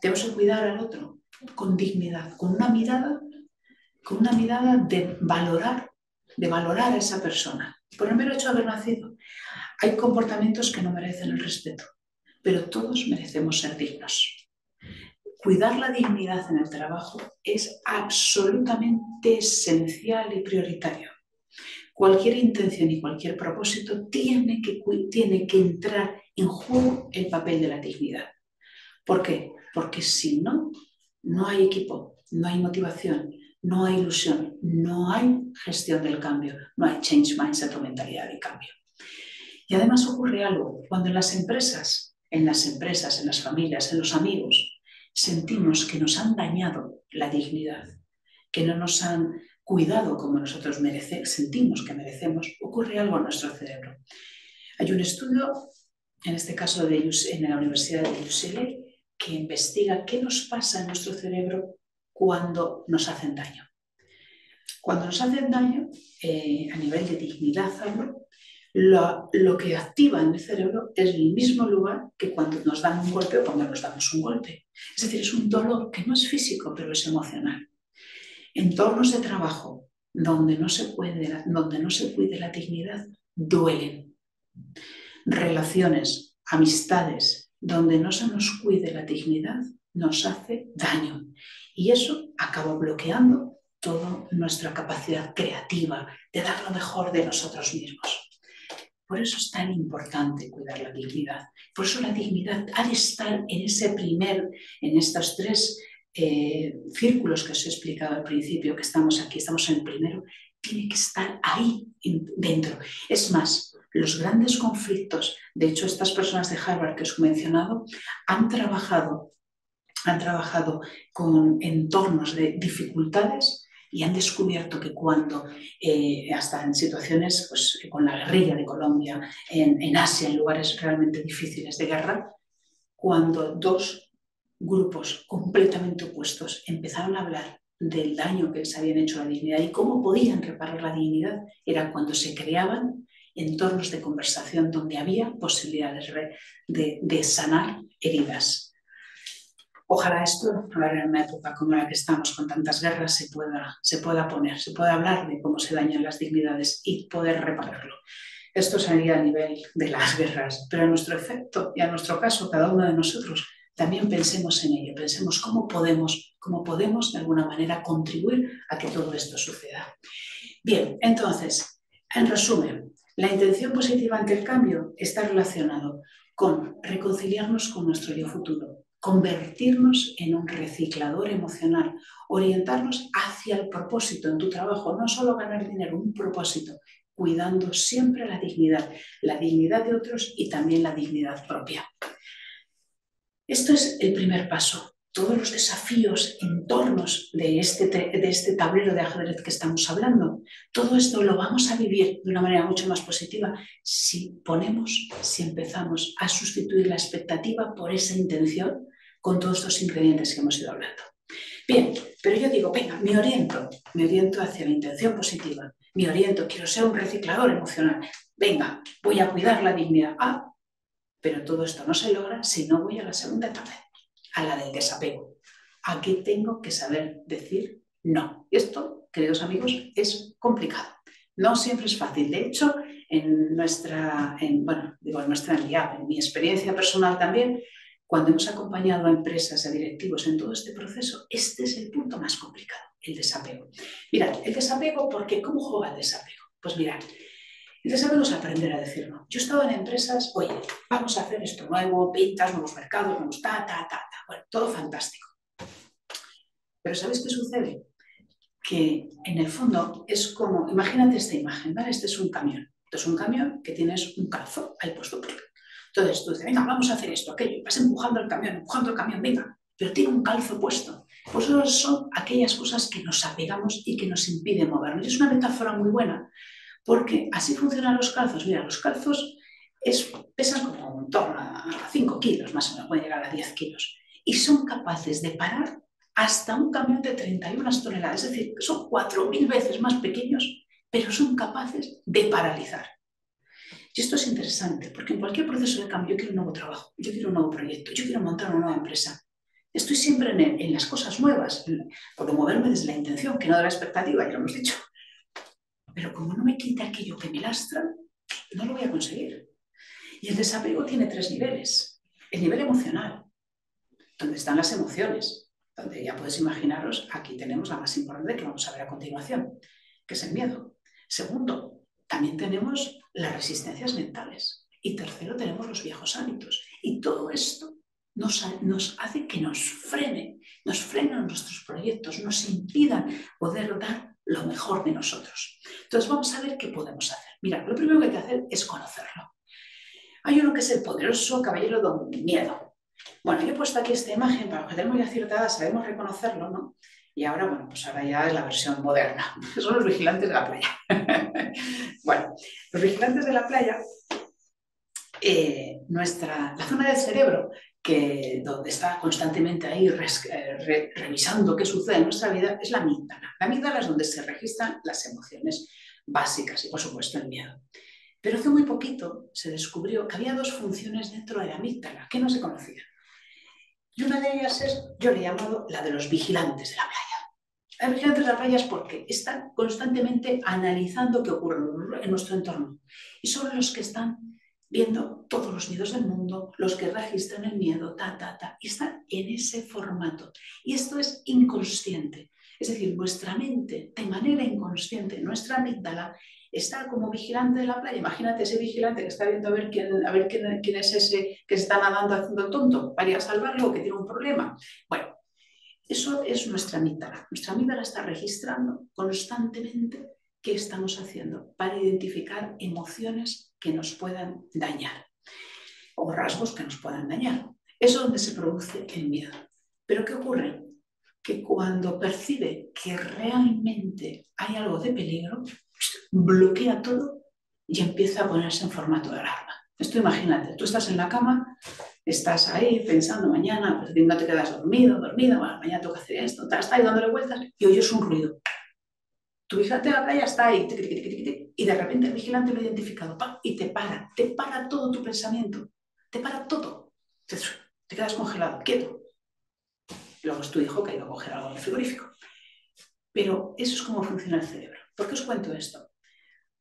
Tenemos que cuidar al otro con dignidad, con una mirada de valorar a esa persona. Por el mero hecho de haber nacido. Hay comportamientos que no merecen el respeto, pero todos merecemos ser dignos. Cuidar la dignidad en el trabajo es absolutamente esencial y prioritario. Cualquier intención y cualquier propósito tiene que entrar en juego el papel de la dignidad. ¿Por qué? Porque si no, no hay equipo, no hay motivación, no hay ilusión, no hay gestión del cambio, no hay change mindset o mentalidad de cambio. Y además ocurre algo, cuando en las empresas, en las familias, en los amigos, sentimos que nos han dañado la dignidad, que no nos han cuidado como nosotros sentimos que merecemos, ocurre algo en nuestro cerebro. Hay un estudio, en este caso en la Universidad de UCLA, que investiga qué nos pasa en nuestro cerebro cuando nos hacen daño. Cuando nos hacen daño, a nivel de dignidad hablo, lo que activa en el cerebro es el mismo lugar que cuando nos dan un golpe o cuando nos damos un golpe. Es decir, es un dolor que no es físico, pero es emocional. Entornos de trabajo donde no se cuide la dignidad duelen. Relaciones, amistades, donde no se nos cuide la dignidad nos hace daño. Y eso acaba bloqueando toda nuestra capacidad creativa de dar lo mejor de nosotros mismos. Por eso es tan importante cuidar la dignidad. Por eso la dignidad ha de estar en estos tres círculos que os he explicado al principio, que estamos aquí, estamos en el primero, tiene que estar ahí dentro. Es más, los grandes conflictos, de hecho estas personas de Harvard que os he mencionado, han trabajado con entornos de dificultades y han descubierto que cuando, hasta en situaciones pues, con la guerrilla de Colombia, en Asia, en lugares realmente difíciles de guerra, cuando dos grupos completamente opuestos empezaron a hablar del daño que les habían hecho a la dignidad y cómo podían reparar la dignidad, era cuando se creaban entornos de conversación donde había posibilidades de sanar heridas. Ojalá esto, ahora en una época como la que estamos, con tantas guerras, se pueda hablar de cómo se dañan las dignidades y poder repararlo. Esto sería a nivel de las guerras, pero a nuestro efecto y a nuestro caso, cada uno de nosotros, también pensemos en ello, pensemos cómo podemos de alguna manera contribuir a que todo esto suceda. Bien, entonces, en resumen, la intención positiva ante el cambio está relacionado con reconciliarnos con nuestro yo futuro, convertirnos en un reciclador emocional, orientarnos hacia el propósito en tu trabajo, no solo ganar dinero, un propósito, cuidando siempre la dignidad de otros y también la dignidad propia. Esto es el primer paso. Todos los desafíos en torno de este tablero de ajedrez que estamos hablando, todo esto lo vamos a vivir de una manera mucho más positiva si empezamos a sustituir la expectativa por esa intención con todos estos ingredientes que hemos ido hablando. Bien, pero yo digo, venga, me oriento hacia la intención positiva, quiero ser un reciclador emocional, venga, voy a cuidar la dignidad. Pero todo esto no se logra si no voy a la segunda etapa, a la del desapego. Aquí tengo que saber decir no. Y esto, queridos amigos, es complicado. No siempre es fácil. De hecho, en mi experiencia personal también, cuando hemos acompañado a empresas, a directivos en todo este proceso, este es el punto más complicado, el desapego. Mirad, el desapego, ¿por qué? ¿Cómo juega el desapego? Pues mirad, el desapego es aprender a decir no. Yo he estado en empresas, oye, vamos a hacer esto nuevo, pintas, nuevos mercados, nuevos bueno, todo fantástico. Pero ¿sabéis qué sucede? Que en el fondo es como, imagínate esta imagen, ¿vale? Este es un camión. Esto es un camión que tienes un calzo ahí puesto. Entonces tú dices, venga, vamos a hacer esto, aquello. Vas empujando el camión, venga. Pero tiene un calzo puesto. Pues eso son aquellas cosas que nos apegamos y que nos impiden movernos. Y es una metáfora muy buena, porque así funcionan los calzos. Mira, los calzos pesan como en torno a 5 kilos, más o menos, pueden llegar a 10 kilos. Y son capaces de parar hasta un camión de 31 toneladas. Es decir, son 4.000 veces más pequeños, pero son capaces de paralizar. Y esto es interesante, porque en cualquier proceso de cambio yo quiero un nuevo trabajo, yo quiero un nuevo proyecto, yo quiero montar una nueva empresa. Estoy siempre en las cosas nuevas, por moverme desde la intención, que no de la expectativa, ya lo hemos dicho. Pero como no me quita aquello que me lastra, no lo voy a conseguir. Y el desapego tiene 3 niveles. El nivel emocional, donde están las emociones, donde ya podéis imaginaros, aquí tenemos la más importante que vamos a ver a continuación, que es el miedo. Segundo, también tenemos las resistencias mentales. Y tercero, tenemos los viejos hábitos. Y todo esto nos hace que nos frenan nuestros proyectos, nos impidan poder dar lo mejor de nosotros. Entonces vamos a ver qué podemos hacer. Mira, lo primero que hay que hacer es conocerlo. Hay uno que es el poderoso caballero don miedo. Bueno, yo he puesto aquí esta imagen para los que tenemos ya cierta edad, sabemos reconocerlo, ¿no? Y ahora, bueno, pues ahora ya es la versión moderna. Son los vigilantes de la playa. Bueno, los vigilantes de la playa, la zona del cerebro donde está constantemente ahí revisando qué sucede en nuestra vida es la amígdala. La amígdala es donde se registran las emociones básicas y, por supuesto, el miedo. Pero hace muy poquito se descubrió que había 2 funciones dentro de la amígdala que no se conocían. Y una de ellas es, yo le he llamado la de los vigilantes de la playa. Los vigilantes de la playa es porque están constantemente analizando qué ocurre en nuestro entorno. Y son los que están viendo todos los miedos del mundo, los que registran el miedo, y están en ese formato. Y esto es inconsciente. Es decir, nuestra mente, de manera inconsciente, nuestra amígdala, está como vigilante de la playa. Imagínate ese vigilante que está viendo a ver quién es ese que está nadando haciendo el tonto para ir a salvarlo o que tiene un problema. Bueno, eso es nuestra amígdala. Nuestra amígdala está registrando constantemente qué estamos haciendo para identificar emociones que nos puedan dañar o rasgos que nos puedan dañar. Eso es donde se produce el miedo. Pero ¿qué ocurre? Que cuando percibe que realmente hay algo de peligro, bloquea todo y empieza a ponerse en formato de alarma. Esto imagínate, tú estás en la cama, estás ahí pensando mañana, pues no te quedas dormida, bueno, mañana tengo que hacer esto, estás ahí dándole vueltas y oyes un ruido. Tu vigilante de la playa está ahí, y de repente el vigilante lo ha identificado, y te para todo tu pensamiento, te para todo. Te quedas congelado, quieto. Y luego es tu hijo que ha ido a coger algo del frigorífico. Pero eso es cómo funciona el cerebro. ¿Por qué os cuento esto?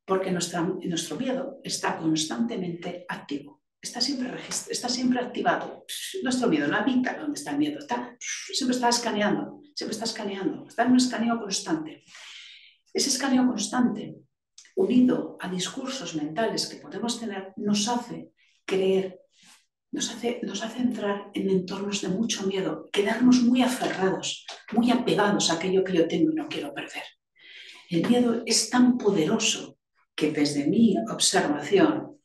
Porque nuestro miedo está constantemente activo, está siempre activado. Nuestro miedo, la amígdala, donde está el miedo, siempre está escaneando, está en un escaneo constante. Ese escaneo constante, unido a discursos mentales que podemos tener, nos hace creer, nos hace entrar en entornos de mucho miedo, quedarnos muy aferrados, muy apegados a aquello que yo tengo y no quiero perder. El miedo es tan poderoso que desde mi observación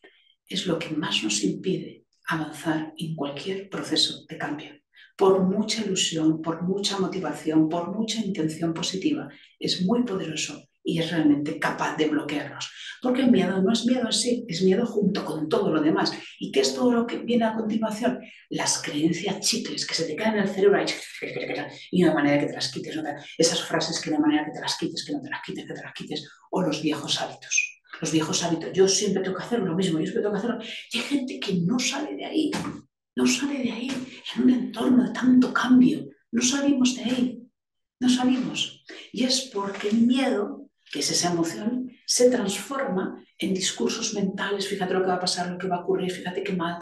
es lo que más nos impide avanzar en cualquier proceso de cambio. Por mucha ilusión, por mucha motivación, por mucha intención positiva, es muy poderoso y es realmente capaz de bloquearnos. Porque el miedo no es miedo en sí, es miedo junto con todo lo demás. ¿Y qué es todo lo que viene a continuación? Las creencias chicles que se te quedan en el cerebro y no hay manera que te las quites. Esas frases que no hay manera que te las quites, que no te las quites, que te las quites. O los viejos hábitos. Los viejos hábitos. Yo siempre tengo que hacer lo mismo, yo siempre tengo que hacerlo. Y hay gente que no sale de ahí. No sale de ahí en un entorno de tanto cambio. No salimos de ahí. No salimos. Y es porque el miedo, que es esa emoción, se transforma en discursos mentales. Fíjate lo que va a pasar, lo que va a ocurrir, fíjate qué mal,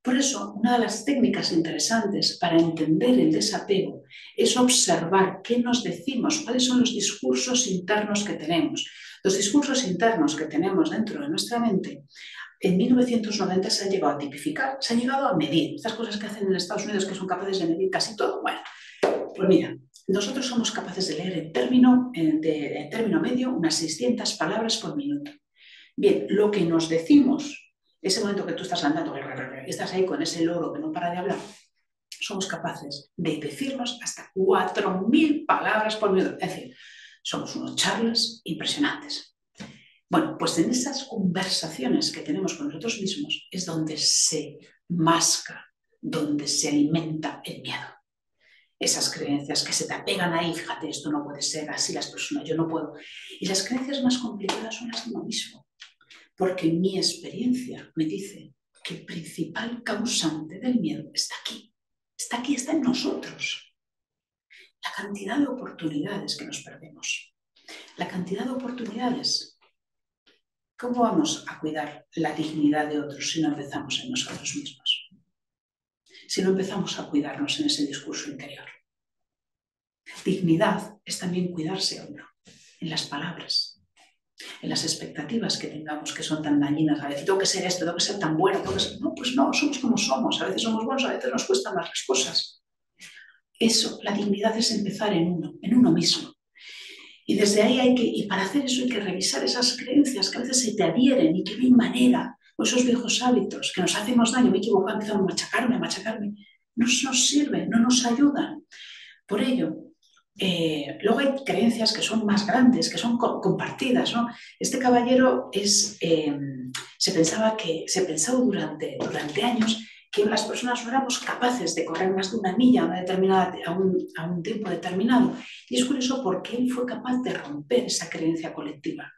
Por eso, una de las técnicas interesantes para entender el desapego es observar qué nos decimos, cuáles son los discursos internos que tenemos. Los discursos internos que tenemos dentro de nuestra mente, en 1990 se han llegado a tipificar, se han llegado a medir. Estas cosas que hacen en Estados Unidos que son capaces de medir casi todo. Bueno, pues mira, nosotros somos capaces de leer en término medio unas 600 palabras por minuto. Bien, lo que nos decimos, ese momento que tú estás andando, estás ahí con ese loro que no para de hablar, somos capaces de decirnos hasta 4.000 palabras por minuto. Es decir, somos unos charlas impresionantes. Bueno, pues en esas conversaciones que tenemos con nosotros mismos es donde se masca, donde se alimenta el miedo. Esas creencias que se te apegan ahí, fíjate, esto no puede ser, así las personas, yo no puedo. Y las creencias más complicadas son las de uno mismo, porque mi experiencia me dice que el principal causante del miedo está está aquí, está en nosotros. La cantidad de oportunidades que nos perdemos. La cantidad de oportunidades. ¿Cómo vamos a cuidar la dignidad de otros si no empezamos en nosotros mismos? Si no empezamos a cuidarnos en ese discurso interior. Dignidad es también cuidarse a uno, en las palabras, en las expectativas que tengamos que son tan dañinas. A veces tengo que ser esto, tengo que ser tan bueno, tengo que ser... No, pues no, somos como somos. A veces somos buenos, a veces nos cuestan más las cosas. Eso, la dignidad es empezar en uno mismo. Y desde ahí y para hacer eso hay que revisar esas creencias que a veces se te adhieren y que no hay manera, o esos viejos hábitos que nos hacemos daño, me equivoco, empezamos a machacarme, no nos sirven, no nos ayudan. Por ello, luego hay creencias que son más grandes, que son compartidas, ¿no? Este caballero se pensó durante años que las personas no éramos capaces de correr más de una milla a un tiempo determinado. Y es curioso porque él fue capaz de romper esa creencia colectiva.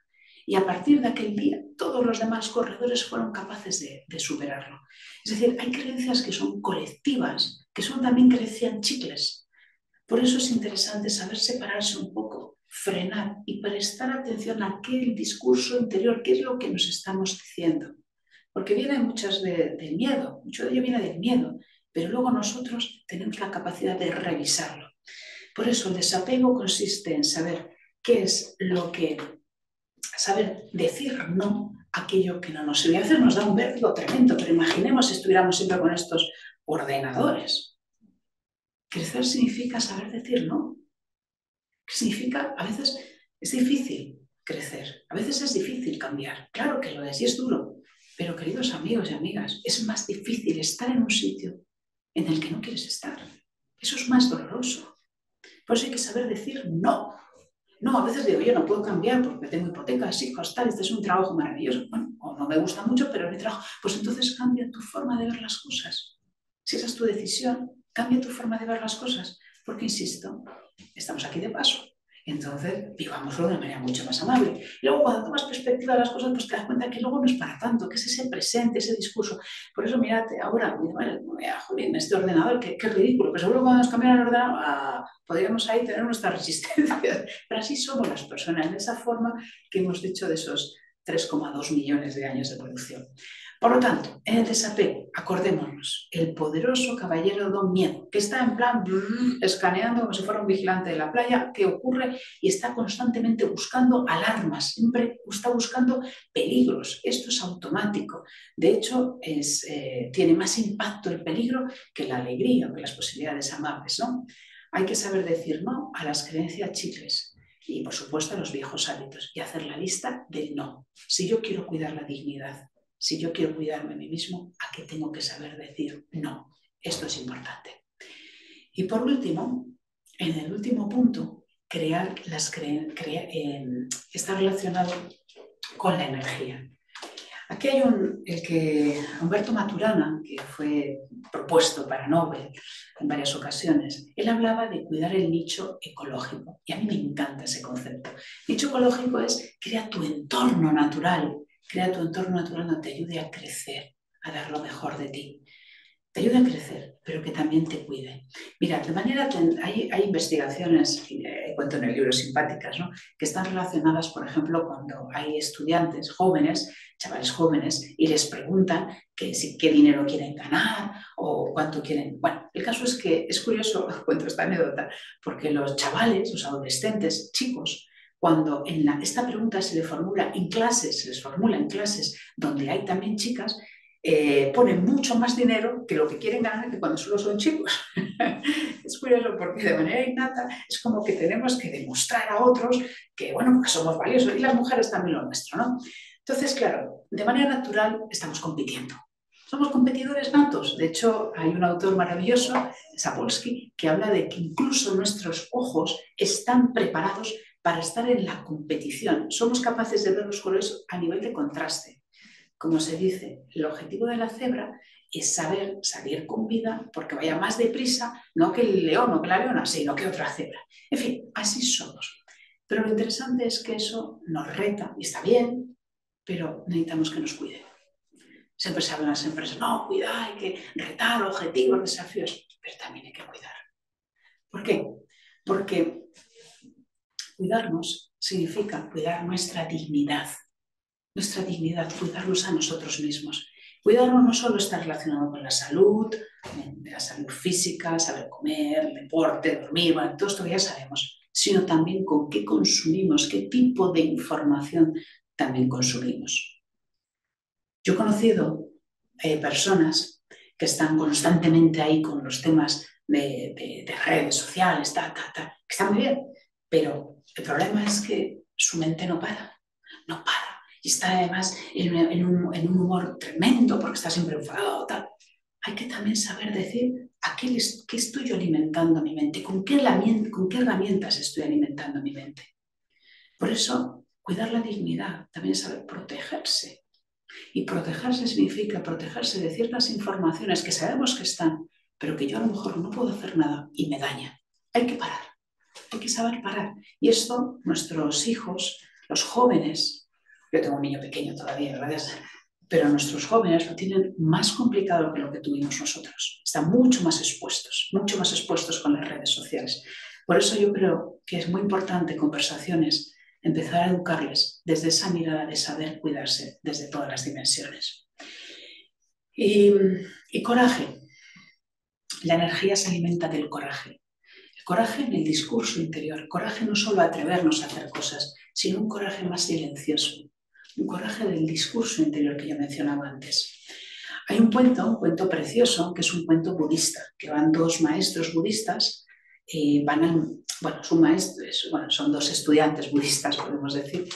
Y a partir de aquel día, todos los demás corredores fueron capaces de superarlo. Es decir, hay creencias que son colectivas, que son también creencias chicles. Por eso es interesante saber separarse un poco, frenar y prestar atención a aquel discurso interior, qué es lo que nos estamos diciendo. Porque viene del miedo, mucho de ello viene del miedo, pero luego nosotros tenemos la capacidad de revisarlo. Por eso el desapego consiste en saber qué es lo que... saber decir no a aquello que no nos sirve. A veces nos da un vértigo tremendo, pero imaginemos si estuviéramos siempre con estos ordenadores. Crecer significa saber decir no. Significa, a veces es difícil crecer, a veces es difícil cambiar. Claro que lo es y es duro. Pero, queridos amigos y amigas, es más difícil estar en un sitio en el que no quieres estar. Eso es más doloroso. Por eso hay que saber decir no. No, a veces digo, yo no puedo cambiar porque tengo hipotecas, hijos, tal, este es un trabajo maravilloso. Bueno, o no me gusta mucho, pero es mi trabajo. Pues entonces cambia tu forma de ver las cosas. Si esa es tu decisión, cambia tu forma de ver las cosas. Porque, insisto, estamos aquí de paso. Entonces, vivámoslo de una manera mucho más amable. Y luego, cuando tomas perspectiva de las cosas, pues te das cuenta que luego no es para tanto, que es ese presente, ese discurso. Por eso, mirad, ahora, joder, este ordenador, qué ridículo. Pero seguro que cuando nos cambiaran el ordenador, podríamos ahí tener nuestras resistencias. Pero así somos las personas, de esa forma que hemos dicho de esos 3,2 millones de años de evolución. Por lo tanto, en el desapego, acordémonos, el poderoso caballero Don Miedo, que está en plan escaneando como si fuera un vigilante de la playa, qué ocurre y está constantemente buscando alarmas, siempre está buscando peligros. Esto es automático. De hecho, tiene más impacto el peligro que la alegría o que las posibilidades amables, ¿no? Hay que saber decir no a las creencias chicles y, por supuesto, a los viejos hábitos y hacer la lista del no. Si yo quiero cuidar la dignidad, si yo quiero cuidarme a mí mismo, ¿a qué tengo que saber decir no? Esto es importante. Y por último, en el último punto, está relacionado con la energía. Aquí hay Humberto Maturana, que fue propuesto para Nobel en varias ocasiones. Él hablaba de cuidar el nicho ecológico y a mí me encanta ese concepto. Nicho ecológico es crea tu entorno natural donde te ayude a crecer, a dar lo mejor de ti. Te ayude a crecer, pero que también te cuide. Mira, hay investigaciones, cuento en el libro, simpáticas, ¿no?, que están relacionadas, por ejemplo, cuando hay estudiantes jóvenes, chavales jóvenes, y les preguntan qué dinero quieren ganar o cuánto quieren. Bueno, el caso es que es curioso, cuento esta anécdota, porque los chavales, los adolescentes, chicos, cuando esta pregunta se les formula en clases donde hay también chicas, ponen mucho más dinero que lo que quieren ganar que cuando solo son chicos. Es curioso porque de manera innata es como que tenemos que demostrar a otros que, bueno, que somos valiosos, y las mujeres también lo nuestro, ¿no? Entonces, claro, de manera natural estamos compitiendo. Somos competidores natos. De hecho, hay un autor maravilloso, Sapolsky, que habla de que incluso nuestros ojos están preparados para estar en la competición. Somos capaces de ver los colores a nivel de contraste. Como se dice, el objetivo de la cebra es saber salir con vida porque vaya más deprisa, no que el león o que la leona, sino que otra cebra. En fin, así somos. Pero lo interesante es que eso nos reta, y está bien, pero necesitamos que nos cuiden. Siempre se habla en las empresas, no, cuidado, hay que retar objetivos, desafíos, pero también Porque cuidarnos significa cuidar nuestra dignidad, cuidarnos a nosotros mismos. Cuidarnos no solo está relacionado con la salud física, saber comer, deporte, dormir, bueno, todo esto que ya sabemos, sino también con qué consumimos, qué tipo de información también consumimos. Yo he conocido personas que están constantemente ahí con los temas de redes sociales, que está muy bien, pero el problema es que su mente no para, no para. Y está además en un humor tremendo porque está siempre enfadado, tal. Hay que también saber decir qué estoy yo alimentando a mi mente, con qué herramientas estoy alimentando a mi mente. Por eso, cuidar la dignidad también es saber protegerse. Y protegerse significa protegerse de ciertas informaciones que sabemos que están, pero que yo a lo mejor no puedo hacer nada y me daña. Hay que parar, hay que saber parar. Y esto nuestros hijos, los jóvenes, yo tengo un niño pequeño todavía, gracias, pero nuestros jóvenes lo tienen más complicado que lo que tuvimos nosotros. Están mucho más expuestos con las redes sociales. Por eso yo creo que es muy importante conversaciones, empezar a educarles desde esa mirada de saber cuidarse desde todas las dimensiones. Y coraje. La energía se alimenta del coraje. El coraje en el discurso interior. Coraje no solo atrevernos a hacer cosas, sino un coraje más silencioso. Un coraje del discurso interior que yo mencionaba antes. Hay un cuento precioso, que es un cuento budista, que van dos maestros budistas, son dos estudiantes budistas, podemos decir,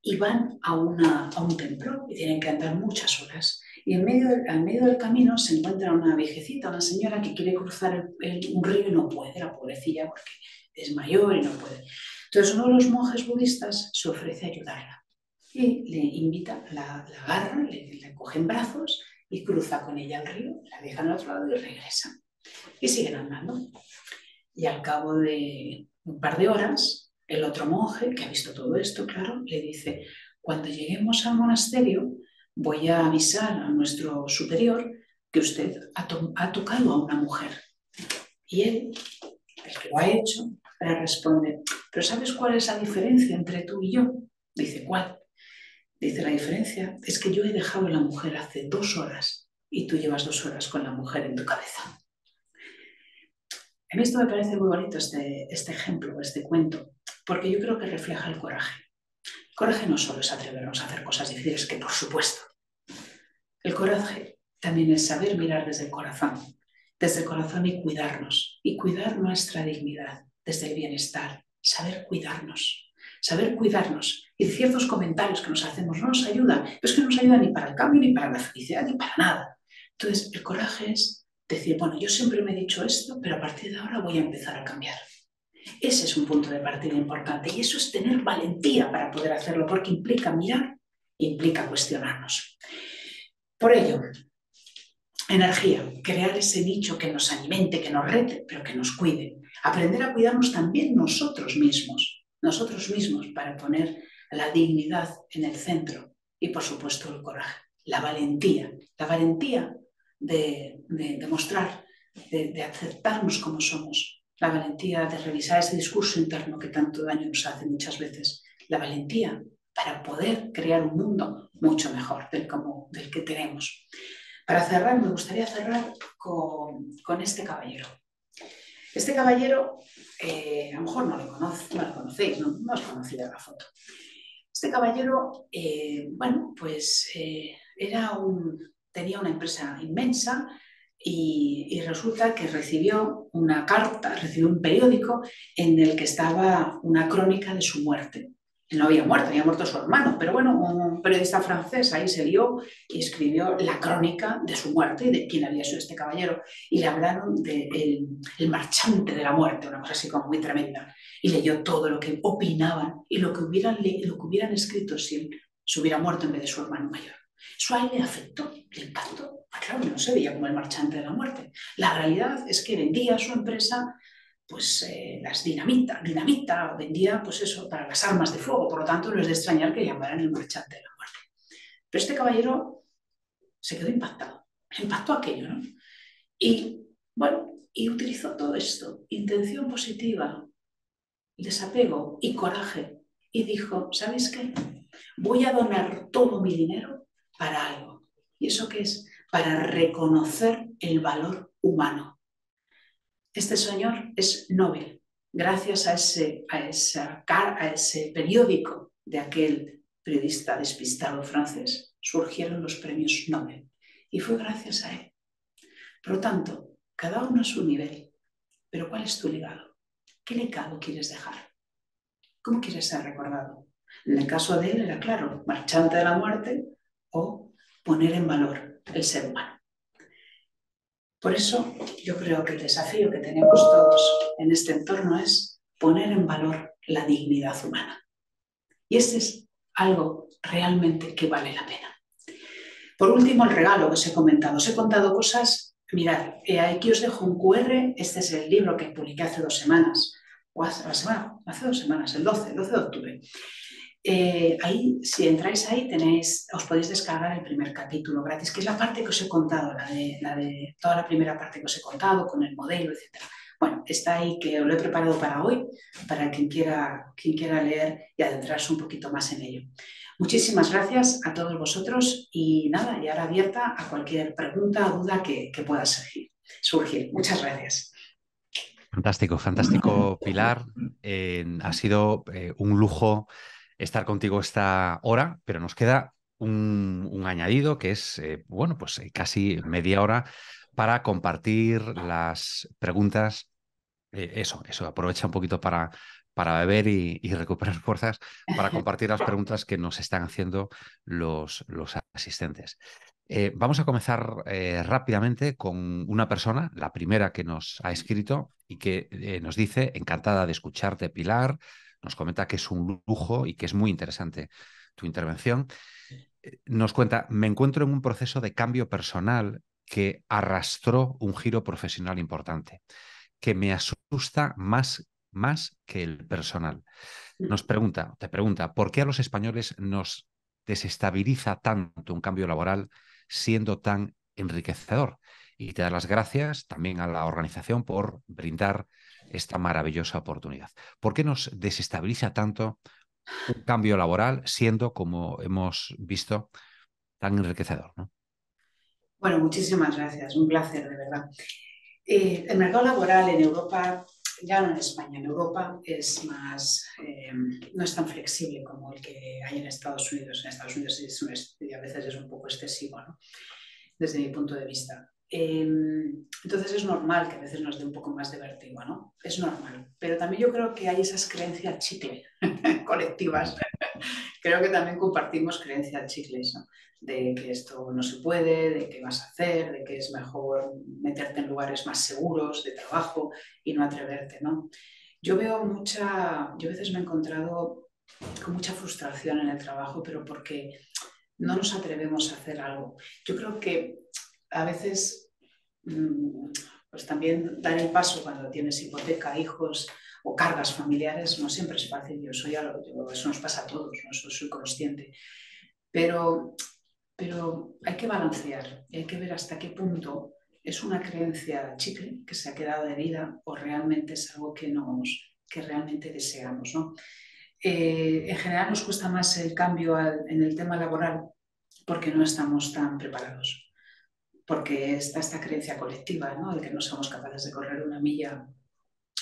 y van a un templo y tienen que andar muchas horas. Y al medio del camino se encuentra una viejecita, una señora que quiere cruzar un río y no puede, la pobrecilla, porque es mayor y no puede. Entonces uno de los monjes budistas se ofrece a ayudarla y le invita, la agarra, le coge en brazos y cruza con ella el río, la dejan al otro lado y regresan. Y siguen andando. Y al cabo de un par de horas, el otro monje, que ha visto todo esto, claro, le dice: cuando lleguemos al monasterio, voy a avisar a nuestro superior que usted ha tocado a una mujer. Y él, el que lo ha hecho, le responde: ¿pero sabes cuál es la diferencia entre tú y yo? Dice: ¿cuál? Dice: la diferencia es que yo he dejado a la mujer hace 2 horas y tú llevas 2 horas con la mujer en tu cabeza. A mí esto me parece muy bonito, este ejemplo, este cuento, porque yo creo que refleja el coraje. El coraje no solo es atrevernos a hacer cosas difíciles, que por supuesto. El coraje también es saber mirar desde el corazón y cuidar nuestra dignidad desde el bienestar, saber cuidarnos. Y ciertos comentarios que nos hacemos no nos ayudan, pero es que no nos ayudan ni para el cambio, ni para la felicidad, ni para nada. Entonces, el coraje es decir: bueno, yo siempre me he dicho esto, pero a partir de ahora voy a empezar a cambiar. Ese es un punto de partida importante y eso es tener valentía para poder hacerlo, porque implica mirar e implica cuestionarnos. Por ello, energía, crear ese nicho que nos alimente, que nos rete, pero que nos cuide. Aprender a cuidarnos también nosotros mismos para poner la dignidad en el centro y, por supuesto, el coraje, la valentía de mostrar, de aceptarnos como somos, la valentía de revisar ese discurso interno que tanto daño nos hace muchas veces, la valentía para poder crear un mundo mucho mejor del que tenemos. Para cerrar, me gustaría cerrar con este caballero. Este caballero, a lo mejor no lo conocéis, no os conocía la foto. Este caballero, tenía una empresa inmensa y resulta que recibió una carta, recibió un periódico en el que estaba una crónica de su muerte. Él no había muerto su hermano, pero bueno, un periodista francés ahí se lió y escribió la crónica de su muerte y de quién había sido este caballero. Y le hablaron de el marchante de la muerte, una cosa así como muy tremenda. Y leyó todo lo que opinaban y lo que hubieran escrito si él se hubiera muerto en vez de su hermano mayor. Eso a él le afectó, le impactó. Claro, no se veía como el marchante de la muerte. La realidad es que vendía su empresa, pues las dinamita, vendía pues eso para las armas de fuego, por lo tanto no es de extrañar que llamaran el marchante de la muerte. Pero este caballero se quedó impactado, le impactó aquello, ¿no? Y bueno, y utilizó todo esto, intención positiva, desapego y coraje. Y dijo, ¿sabéis qué? Voy a donar todo mi dinero para algo. ¿Y eso qué es? Para reconocer el valor humano. Este señor es Nobel. Gracias a ese periódico de aquel periodista despistado francés, surgieron los premios Nobel. Y fue gracias a él. Por lo tanto, cada uno a su nivel. Pero ¿cuál es tu legado? ¿Qué legado quieres dejar? ¿Cómo quieres ser recordado? En el caso de él era claro, marchante de la muerte o poner en valor el ser humano. Por eso yo creo que el desafío que tenemos todos en este entorno es poner en valor la dignidad humana. Y este es algo realmente que vale la pena. Por último, el regalo que os he comentado. Os he contado cosas, mirad, aquí os dejo un QR, este es el libro que publiqué hace 2 semanas, o hace 2 semanas, el 12 de octubre. Ahí, si entráis ahí, os podéis descargar el primer capítulo gratis, que es la parte que os he contado, toda la primera parte que os he contado, con el modelo, etc. Bueno, está ahí, que lo he preparado para hoy, para quien quiera leer y adentrarse un poquito más en ello. Muchísimas gracias a todos vosotros y nada, y ahora abierta a cualquier pregunta o duda que pueda surgir. Muchas gracias. Fantástico, fantástico, Pilar. Ha sido un lujo estar contigo esta hora, pero nos queda un añadido que es, bueno, pues casi media hora para compartir las preguntas. Eso, aprovecha un poquito para beber y recuperar fuerzas para compartir las preguntas que nos están haciendo los asistentes. Vamos a comenzar rápidamente con una persona, la primera que nos ha escrito y que nos dice, encantada de escucharte, Pilar, nos comenta que es un lujo y que es muy interesante tu intervención. Nos cuenta, me encuentro en un proceso de cambio personal que arrastró un giro profesional importante, que me asusta más que el personal. Te pregunta, ¿por qué a los españoles nos desestabiliza tanto un cambio laboral siendo tan enriquecedor? Y te da las gracias también a la organización por brindar esta maravillosa oportunidad. ¿Por qué nos desestabiliza tanto un cambio laboral siendo, como hemos visto, tan enriquecedor, ¿no? Bueno, muchísimas gracias, un placer, de verdad. El mercado laboral en Europa, ya no en España, en Europa es más, no es tan flexible como el que hay en Estados Unidos. En Estados Unidos a veces es un poco excesivo, ¿no? Desde mi punto de vista. Entonces es normal que a veces nos dé un poco más de vértigo, ¿no? Es normal. Pero también yo creo que hay esas creencias chicle colectivas. Creo que también compartimos creencias chicles, ¿no? De que esto no se puede, de qué vas a hacer, de que es mejor meterte en lugares más seguros de trabajo y no atreverte, ¿no? Yo a veces me he encontrado con mucha frustración en el trabajo, pero porque no nos atrevemos a hacer algo. Yo creo que a veces, pues también dar el paso cuando tienes hipoteca, hijos o cargas familiares no siempre es fácil. Eso nos pasa a todos, ¿no? Eso soy consciente. Pero, pero hay que balancear y hay que ver hasta qué punto es una creencia chicle que se ha quedado de vida o realmente es algo que realmente deseamos, ¿no? En general nos cuesta más el cambio en el tema laboral porque no estamos tan preparados, porque está esta creencia colectiva, ¿no? De que no somos capaces de correr una milla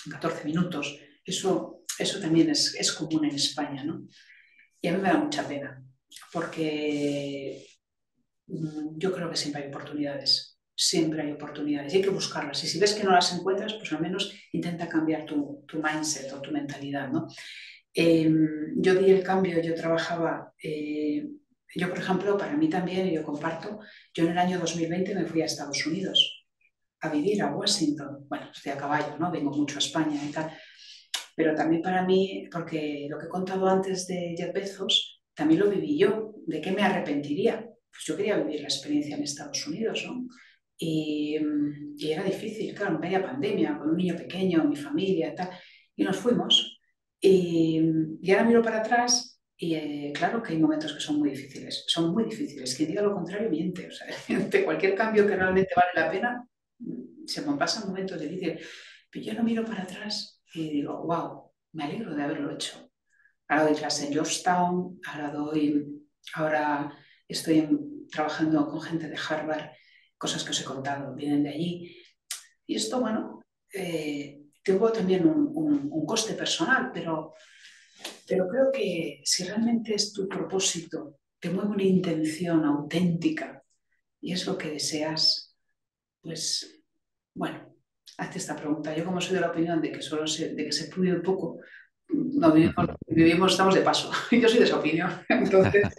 en 14 minutos. Eso también es común en España, ¿no? Y a mí me da mucha pena, porque yo creo que siempre hay oportunidades. Siempre hay oportunidades y hay que buscarlas. Y si ves que no las encuentras, pues al menos intenta cambiar tu mindset o tu mentalidad, ¿no? Yo di el cambio, yo trabajaba, yo por ejemplo, para mí también, yo comparto, yo en el año 2020 me fui a Estados Unidos a vivir a Washington. Bueno, estoy a caballo, ¿no? Vengo mucho a España y tal. Pero también para mí, porque lo que he contado antes de Jeff Bezos, también lo viví yo. ¿De qué me arrepentiría? Pues yo quería vivir la experiencia en Estados Unidos, ¿no? Y era difícil, claro, en media pandemia, con un niño pequeño, mi familia y tal. Y nos fuimos. Y ahora miro para atrás y claro que hay momentos que son muy difíciles. Quien diga lo contrario miente. O sea, de cualquier cambio que realmente vale la pena, se me pasan momentos difíciles. Pero yo no miro para atrás y digo, wow. me alegro de haberlo hecho. Ahora doy clase en Georgetown, ahora estoy trabajando con gente de Harvard, cosas que os he contado, vienen de allí. Y esto, bueno, tengo también un coste personal, pero creo que si realmente es tu propósito, te mueve una intención auténtica y es lo que deseas, pues bueno, hazte esta pregunta. Yo como soy de la opinión de que de que se fluye un poco, no vivimos, estamos de paso. Yo soy de esa opinión. Entonces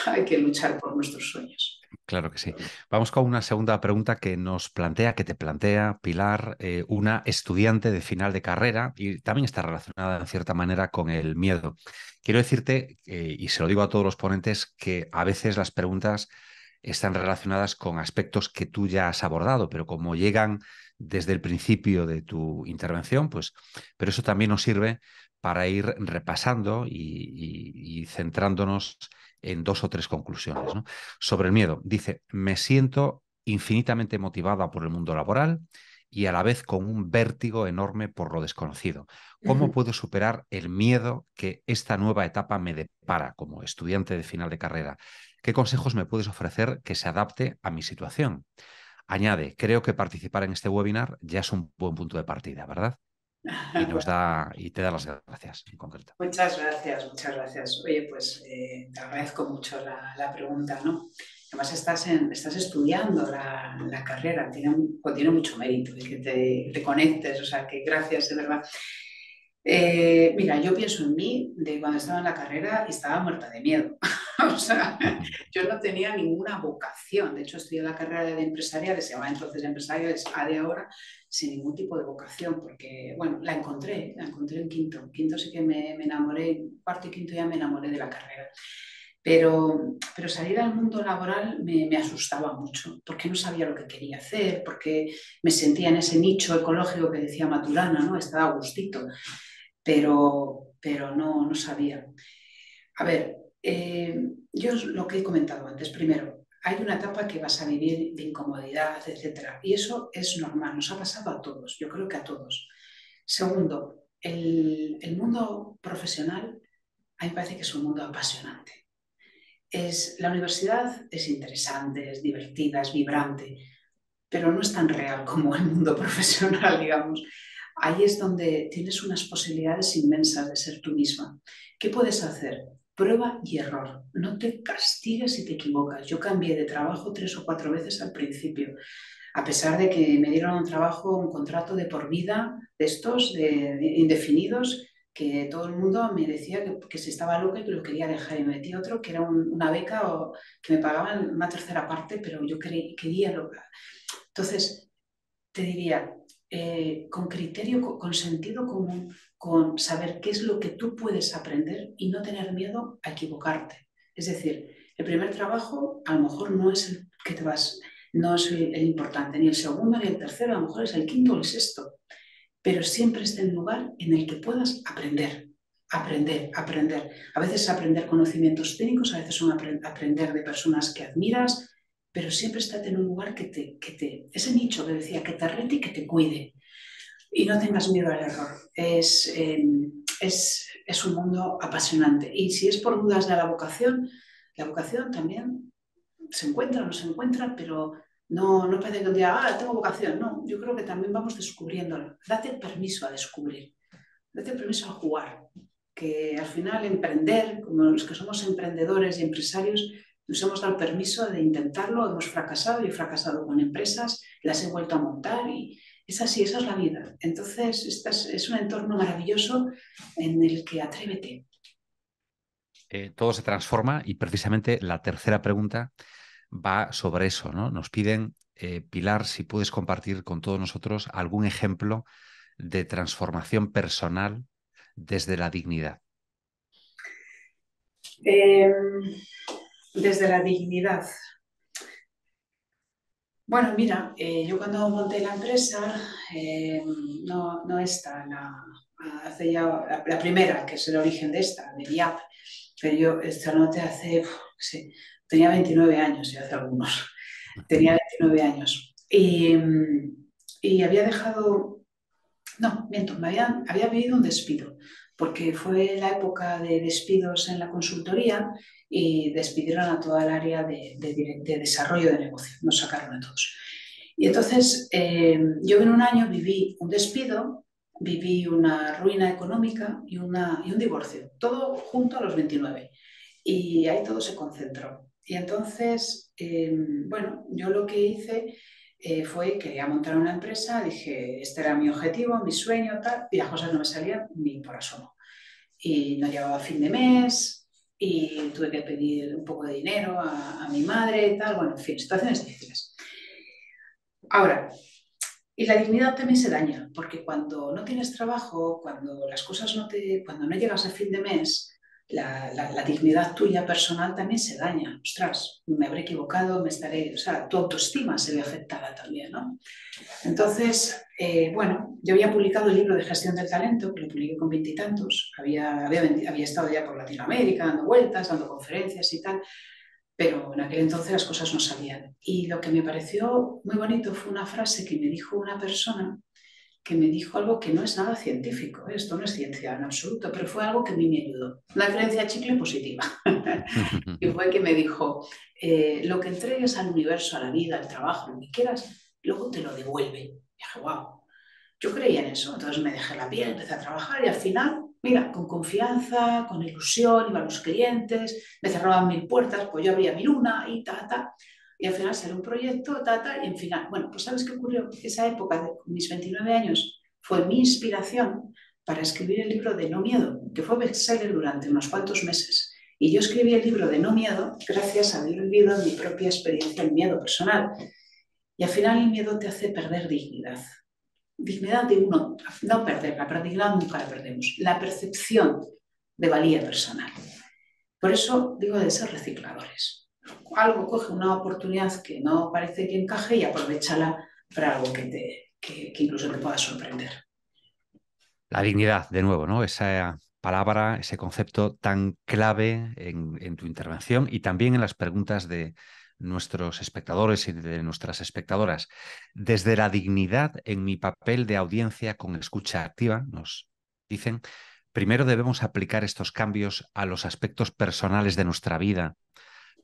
hay que luchar por nuestros sueños. Claro que sí. Vamos con una segunda pregunta que te plantea Pilar, una estudiante de final de carrera y también está relacionada en cierta manera con el miedo. Quiero decirte, y se lo digo a todos los ponentes, que a veces las preguntas están relacionadas con aspectos que tú ya has abordado, pero como llegan desde el principio de tu intervención, pues, pero eso también nos sirve para ir repasando y centrándonos en dos o tres conclusiones, ¿no? Sobre el miedo, dice, me siento infinitamente motivada por el mundo laboral y a la vez con un vértigo enorme por lo desconocido. ¿Cómo puedo superar el miedo que esta nueva etapa me depara como estudiante de final de carrera? ¿Qué consejos me puedes ofrecer que se adapte a mi situación? Añade, creo que participar en este webinar ya es un buen punto de partida, ¿verdad? Y y te da las gracias en concreto. Muchas gracias, muchas gracias. Oye, pues te agradezco mucho la pregunta, ¿no? Además estás estudiando la carrera, tiene mucho mérito de que te conectes, o sea, que gracias, de verdad. Mira, yo pienso en mí de cuando estaba en la carrera y estaba muerta de miedo. O sea, yo no tenía ninguna vocación. De hecho, estudié la carrera de empresariales, se llamaba entonces empresariales, a de ahora, sin ningún tipo de vocación, porque, bueno, la encontré en quinto. En quinto sí que me enamoré, en cuarto y quinto ya me enamoré de la carrera. Pero salir al mundo laboral me asustaba mucho, porque no sabía lo que quería hacer, porque me sentía en ese nicho ecológico que decía Maturana, ¿no? Estaba a gustito, pero no sabía. A ver, yo lo que he comentado antes, primero, hay una etapa que vas a vivir de incomodidad, etcétera, y eso es normal, nos ha pasado a todos, yo creo que a todos. Segundo, el mundo profesional a mí me parece que es un mundo apasionante. La universidad es interesante, es divertida, es vibrante, pero no es tan real como el mundo profesional, digamos. Ahí es donde tienes unas posibilidades inmensas de ser tú misma. ¿Qué puedes hacer? Prueba y error. No te castigues si te equivocas. Yo cambié de trabajo 3 o 4 veces al principio, a pesar de que me dieron un trabajo, un contrato de por vida, de estos, de indefinidos, que todo el mundo me decía que se estaba loca y que lo quería dejar. Y me metí otro que era una beca o que me pagaban una tercera parte, pero yo quería lo. Entonces, te diría, con criterio, con sentido común, con saber qué es lo que tú puedes aprender y no tener miedo a equivocarte. Es decir, el primer trabajo a lo mejor no es el que te vas, no es el importante, ni el segundo ni el tercero, a lo mejor es el quinto o el sexto, pero siempre esté en un lugar en el que puedas aprender, aprender, aprender. A veces aprender conocimientos técnicos, a veces son aprender de personas que admiras, pero siempre estate en un lugar ese nicho que decía, que te rete y que te cuide. Y no tengas miedo al error. Es un mundo apasionante. Y si es por dudas de la vocación también se encuentra o no se encuentra, pero no parece que un día, tengo vocación. No, yo creo que también vamos descubriéndola. Date el permiso a descubrir, date el permiso a jugar, que al final emprender, como los que somos emprendedores y empresarios, nos hemos dado el permiso de intentarlo, hemos fracasado, yo he fracasado con empresas, las he vuelto a montar y es así, esa es la vida. Entonces, es un entorno maravilloso en el que atrévete. Todo se transforma y precisamente la tercera pregunta va sobre eso, ¿no? Nos piden, Pilar, si puedes compartir con todos nosotros algún ejemplo de transformación personal desde la dignidad. Eh, desde la dignidad. Bueno, mira, yo cuando monté la empresa, no esta, hace ya la primera, que es el origen de esta, de VIAP, pero yo esta noté hace, sí, tenía 29 años, y hace algunos, tenía 29 años. Y había dejado No, miento, había vivido un despido, porque fue la época de despidos en la consultoría y despidieron a toda el área de desarrollo de negocio, nos sacaron a todos. Y entonces yo en un año viví un despido, viví una ruina económica y un divorcio, todo junto a los 29. Y ahí todo se concentró. Y entonces, bueno, yo lo que hice fue, quería montar una empresa, dije, este era mi objetivo, mi sueño, tal, y las cosas no me salían ni por asomo. Y no llegaba a fin de mes y tuve que pedir un poco de dinero a mi madre y tal, bueno, en fin, situaciones difíciles. Ahora, y la dignidad también se daña, porque cuando no tienes trabajo, cuando las cosas cuando no llegas a fin de mes, la dignidad tuya personal también se daña. Ostras, me habré equivocado, o sea, tu autoestima se ve afectada también, ¿no? Entonces, bueno, yo había publicado el libro de gestión del talento, que lo publiqué con veintitantos, había estado ya por Latinoamérica dando vueltas, dando conferencias y tal, pero en aquel entonces las cosas no salían. Y lo que me pareció muy bonito fue una frase que me dijo una persona que me dijo algo que no es nada científico, ¿eh? Esto no es ciencia en absoluto, pero fue algo que a mí me ayudó, una creencia chicle positiva. Y fue que me dijo, lo que entregues al universo, a la vida, al trabajo, lo que quieras, luego te lo devuelve. Y dije, wow, yo creía en eso, entonces me dejé la piel, empecé a trabajar y al final, mira, con confianza, con ilusión, iban los clientes, me cerraban mil puertas, pues yo abría mil una y ta, ta. Y al final salió un proyecto, ta, ta, y en final, bueno, pues ¿sabes qué ocurrió? Esa época de mis 29 años fue mi inspiración para escribir el libro de No Miedo, que fue bestseller durante unos cuantos meses. Y yo escribí el libro de No Miedo gracias a haber vivido mi propia experiencia en miedo personal. Y al final el miedo te hace perder dignidad. Dignidad de uno, no perderla, pero dignidad nunca la perdemos. La percepción de valía personal. Por eso digo de ser recicladores. Algo coge una oportunidad que no parece que encaje y aprovechala para algo que incluso te pueda sorprender. La dignidad, de nuevo, ¿no? Esa palabra, ese concepto tan clave en tu intervención y también en las preguntas de nuestros espectadores y de nuestras espectadoras. Desde la dignidad en mi papel de audiencia con escucha activa, nos dicen, primero debemos aplicar estos cambios a los aspectos personales de nuestra vida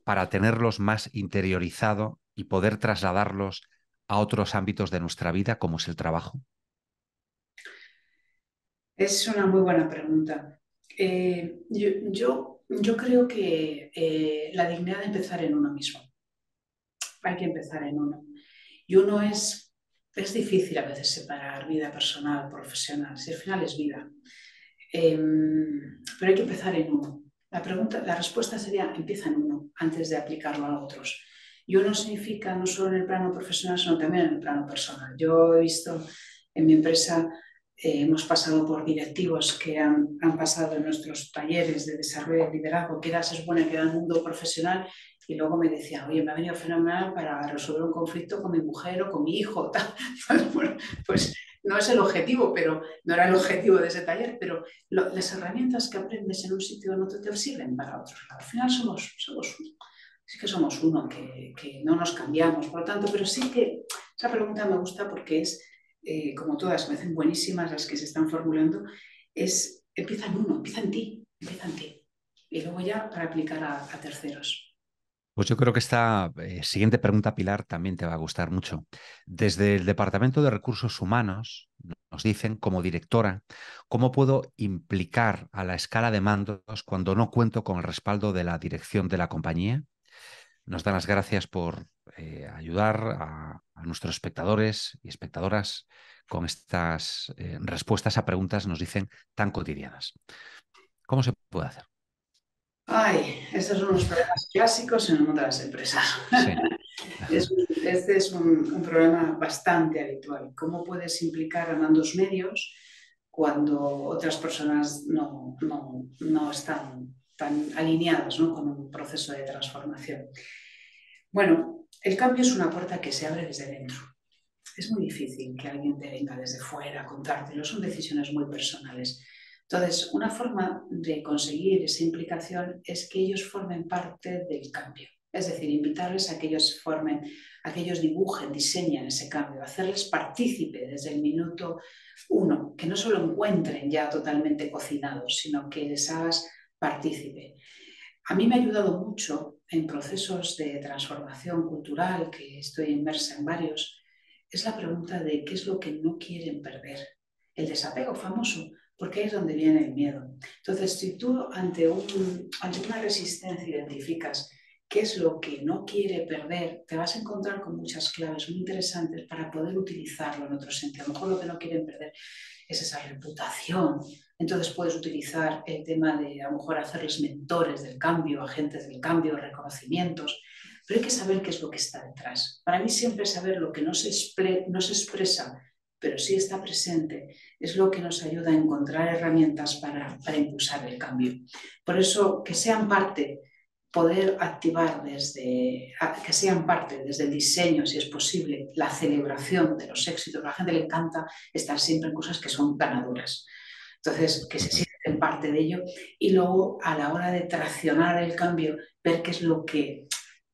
para tenerlos más interiorizado y poder trasladarlos a otros ámbitos de nuestra vida, como es el trabajo. Es una muy buena pregunta. Yo creo que la dignidad de empezar en uno mismo. Hay que empezar en uno. Y uno es difícil a veces separar vida personal, profesional, si al final es vida. Pero hay que empezar en uno. La respuesta sería empieza en uno antes de aplicarlo a otros. Y uno significa no solo en el plano profesional, sino también en el plano personal. Yo he visto en mi empresa, hemos pasado por directivos que han pasado en nuestros talleres de desarrollo de liderazgo, que era, se supone que era el mundo profesional, y luego me decían, oye, me ha venido fenomenal para resolver un conflicto con mi mujer o con mi hijo. Tal. Bueno, pues no es el objetivo, pero no era el objetivo de ese taller, pero las herramientas que aprendes en un sitio no te sirven para otros. Al final sí que somos uno, que no nos cambiamos, por lo tanto, pero sí que esa pregunta me gusta porque es, como todas, me hacen buenísimas las que se están formulando, es empieza en uno, empieza en ti, empieza en ti. Y luego ya para aplicar a terceros. Pues yo creo que esta siguiente pregunta, Pilar, también te va a gustar mucho. Desde el Departamento de Recursos Humanos nos dicen, como directora, ¿cómo puedo implicar a la escala de mandos cuando no cuento con el respaldo de la dirección de la compañía? Nos dan las gracias por ayudar a nuestros espectadores y espectadoras con estas respuestas a preguntas, nos dicen, tan cotidianas. ¿Cómo se puede hacer? Ay, estos son los problemas clásicos en el mundo de las empresas. Sí. Este es un problema bastante habitual. ¿Cómo puedes implicar a mandos medios cuando otras personas no están tan alineadas, ¿no?, con un proceso de transformación? Bueno, el cambio es una puerta que se abre desde dentro. Es muy difícil que alguien te venga desde fuera a contártelo, son decisiones muy personales. Entonces, una forma de conseguir esa implicación es que ellos formen parte del cambio. Es decir, invitarles a que ellos formen, a que ellos dibujen, diseñen ese cambio, hacerles partícipe desde el minuto uno, que no solo encuentren ya totalmente cocinados, sino que les hagas partícipe. A mí me ha ayudado mucho en procesos de transformación cultural, que estoy inmersa en varios, es la pregunta de qué es lo que no quieren perder. El desapego famoso, porque ahí es donde viene el miedo. Entonces, si tú ante una resistencia identificas qué es lo que no quiere perder, te vas a encontrar con muchas claves muy interesantes para poder utilizarlo en otro sentido. A lo mejor lo que no quieren perder es esa reputación. Entonces puedes utilizar el tema de a lo mejor hacerles mentores del cambio, agentes del cambio, reconocimientos, pero hay que saber qué es lo que está detrás. Para mí siempre saber lo que no se expresa, pero sí está presente, es lo que nos ayuda a encontrar herramientas para impulsar el cambio. Por eso, que sean parte, poder activar que sean parte desde el diseño, si es posible, la celebración de los éxitos. A la gente le encanta estar siempre en cosas que son ganadoras. Entonces, que se sienten parte de ello y luego a la hora de traccionar el cambio, ver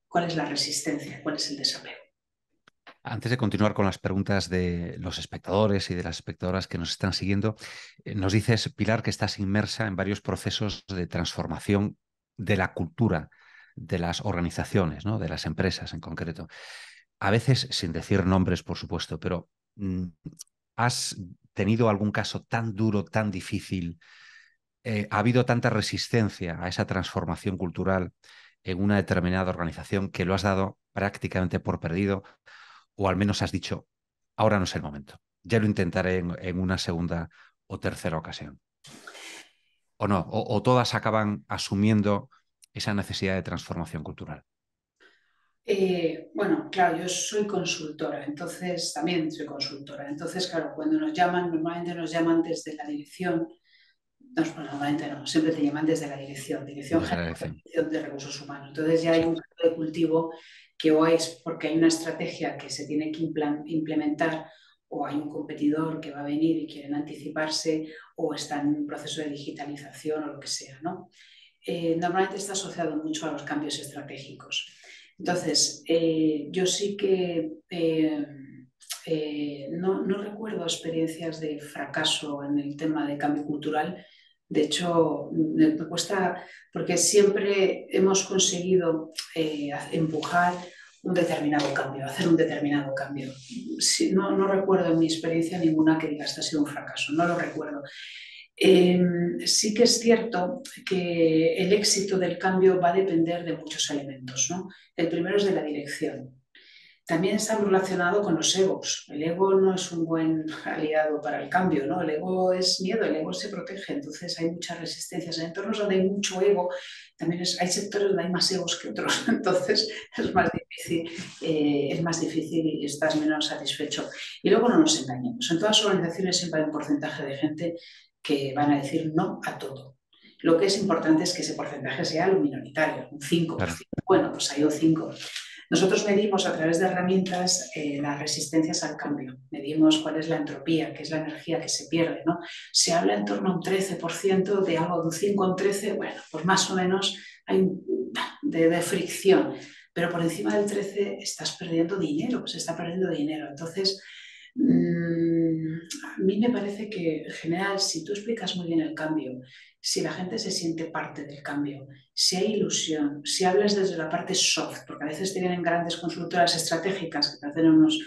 cuál es la resistencia, cuál es el desapego. Antes de continuar con las preguntas de los espectadores y de las espectadoras que nos están siguiendo, nos dices, Pilar, que estás inmersa en varios procesos de transformación de la cultura de las organizaciones, ¿no? De las empresas en concreto. A veces, sin decir nombres, por supuesto, pero ¿has tenido algún caso tan duro, tan difícil? ¿Ha habido tanta resistencia a esa transformación cultural en una determinada organización que lo has dado prácticamente por perdido? O al menos has dicho, ahora no es el momento, ya lo intentaré en una segunda o tercera ocasión. O no, o todas acaban asumiendo esa necesidad de transformación cultural. Bueno, claro, yo soy consultora, entonces también soy consultora. Entonces, claro, cuando nos llaman, normalmente nos llaman desde la dirección. No, normalmente no, siempre te llaman desde la dirección Desde la general dirección. de recursos humanos. Entonces ya hay Sí. un caldo de cultivo que o es porque hay una estrategia que se tiene que implementar o hay un competidor que va a venir y quieren anticiparse o está en un proceso de digitalización o lo que sea, ¿no? Normalmente está asociado mucho a los cambios estratégicos. Entonces, yo sí que no recuerdo experiencias de fracaso en el tema de cambio cultural. De hecho, me cuesta, porque siempre hemos conseguido empujar un determinado cambio, hacer un determinado cambio. Sí, no recuerdo en mi experiencia ninguna que diga esto ha sido un fracaso, no lo recuerdo. Sí que es cierto que el éxito del cambio va a depender de muchos elementos, ¿no? El primero es de la dirección. También está relacionado con los egos. El ego no es un buen aliado para el cambio, ¿no? El ego es miedo, el ego se protege, entonces hay muchas resistencias. En entornos donde hay mucho ego, también hay sectores donde hay más egos que otros, entonces es más difícil y estás menos satisfecho. Y luego no nos engañemos, en todas las organizaciones siempre hay un porcentaje de gente que van a decir no a todo. Lo que es importante es que ese porcentaje sea lo minoritario, un 5%. Claro. Bueno, pues hay un 5%. Nosotros medimos a través de herramientas las resistencias al cambio. Medimos cuál es la entropía, que es la energía que se pierde, ¿no? Se habla en torno a un 13% de algo de un 5 a un 13, bueno, pues más o menos hay de fricción. Pero por encima del 13 estás perdiendo dinero, se está perdiendo dinero. Entonces, a mí me parece que en general, si tú explicas muy bien el cambio, si la gente se siente parte del cambio, si hay ilusión, si hablas desde la parte soft, porque a veces te vienen grandes consultoras estratégicas que te hacen unos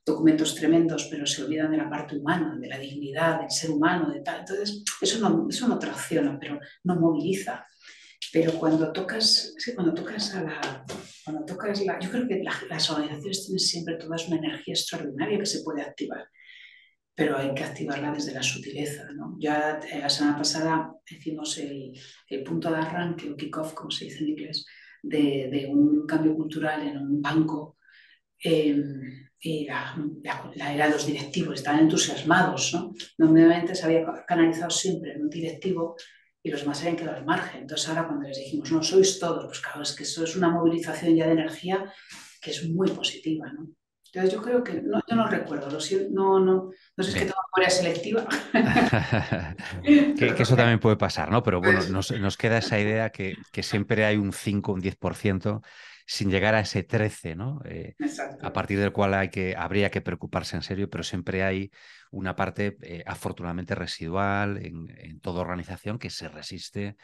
documentos tremendos, pero se olvidan de la parte humana, de la dignidad, del ser humano, de tal. Entonces, eso no tracciona, pero no moviliza. Pero cuando tocas, sí, yo creo que las organizaciones tienen siempre todas una energía extraordinaria que se puede activar, pero hay que activarla desde la sutileza, ¿no? Ya la semana pasada hicimos el punto de arranque o kick-off, como se dice en inglés, de un cambio cultural en un banco eh, y los directivos estaban entusiasmados, ¿no? Normalmente se había canalizado siempre en un directivo y los demás habían quedado al margen. Entonces ahora cuando les dijimos, no, sois todos, pues claro, es que eso es una movilización ya de energía que es muy positiva, ¿no? Entonces yo creo que, no, yo no recuerdo, no sé si es que Bien. tengo memoria selectiva, Que pero eso también puede pasar, ¿no? Pero bueno, nos queda esa idea que siempre hay un 5, un 10% sin llegar a ese 13, ¿no? Exacto. A partir del cual habría que preocuparse en serio, pero siempre hay una parte afortunadamente residual en toda organización que se resiste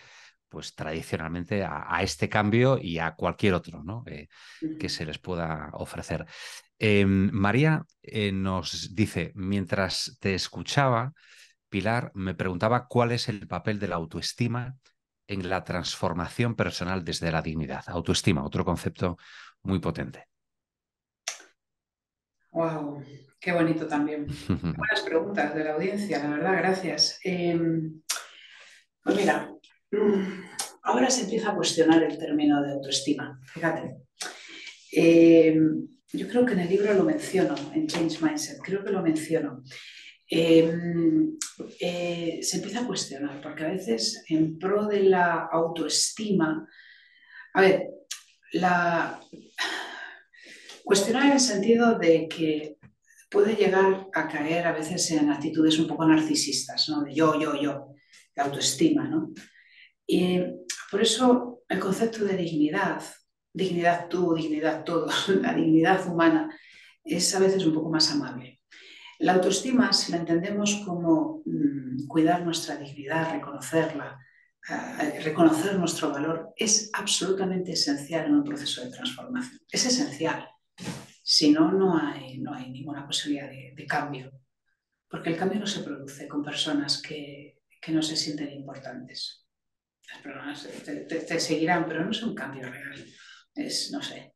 pues tradicionalmente a este cambio y a cualquier otro, ¿no? Que se les pueda ofrecer. María nos dice, mientras te escuchaba, Pilar, me preguntaba cuál es el papel de la autoestima en la transformación personal desde la dignidad. Autoestima, otro concepto muy potente. Wow, qué bonito también. Qué buenas preguntas de la audiencia, la verdad, gracias. Pues mira, ahora se empieza a cuestionar el término de autoestima. Fíjate, Eh, yo creo que en el libro lo menciono, en Change Mindset, creo que lo menciono. Eh, Se empieza a cuestionar, porque a veces en pro de la autoestima, a ver, la cuestionar en el sentido de que puede llegar a caer a veces en actitudes un poco narcisistas, ¿no? De yo, de autoestima, ¿no? Y por eso el concepto de dignidad, dignidad tú, dignidad todos, la dignidad humana, es a veces un poco más amable. La autoestima, si la entendemos como cuidar nuestra dignidad, reconocerla, reconocer nuestro valor, es absolutamente esencial en un proceso de transformación. Es esencial. Si no, no hay ninguna posibilidad de cambio. Porque el cambio no se produce con personas que no se sienten importantes. Las personas te seguirán, pero no es un cambio real. Es, no sé.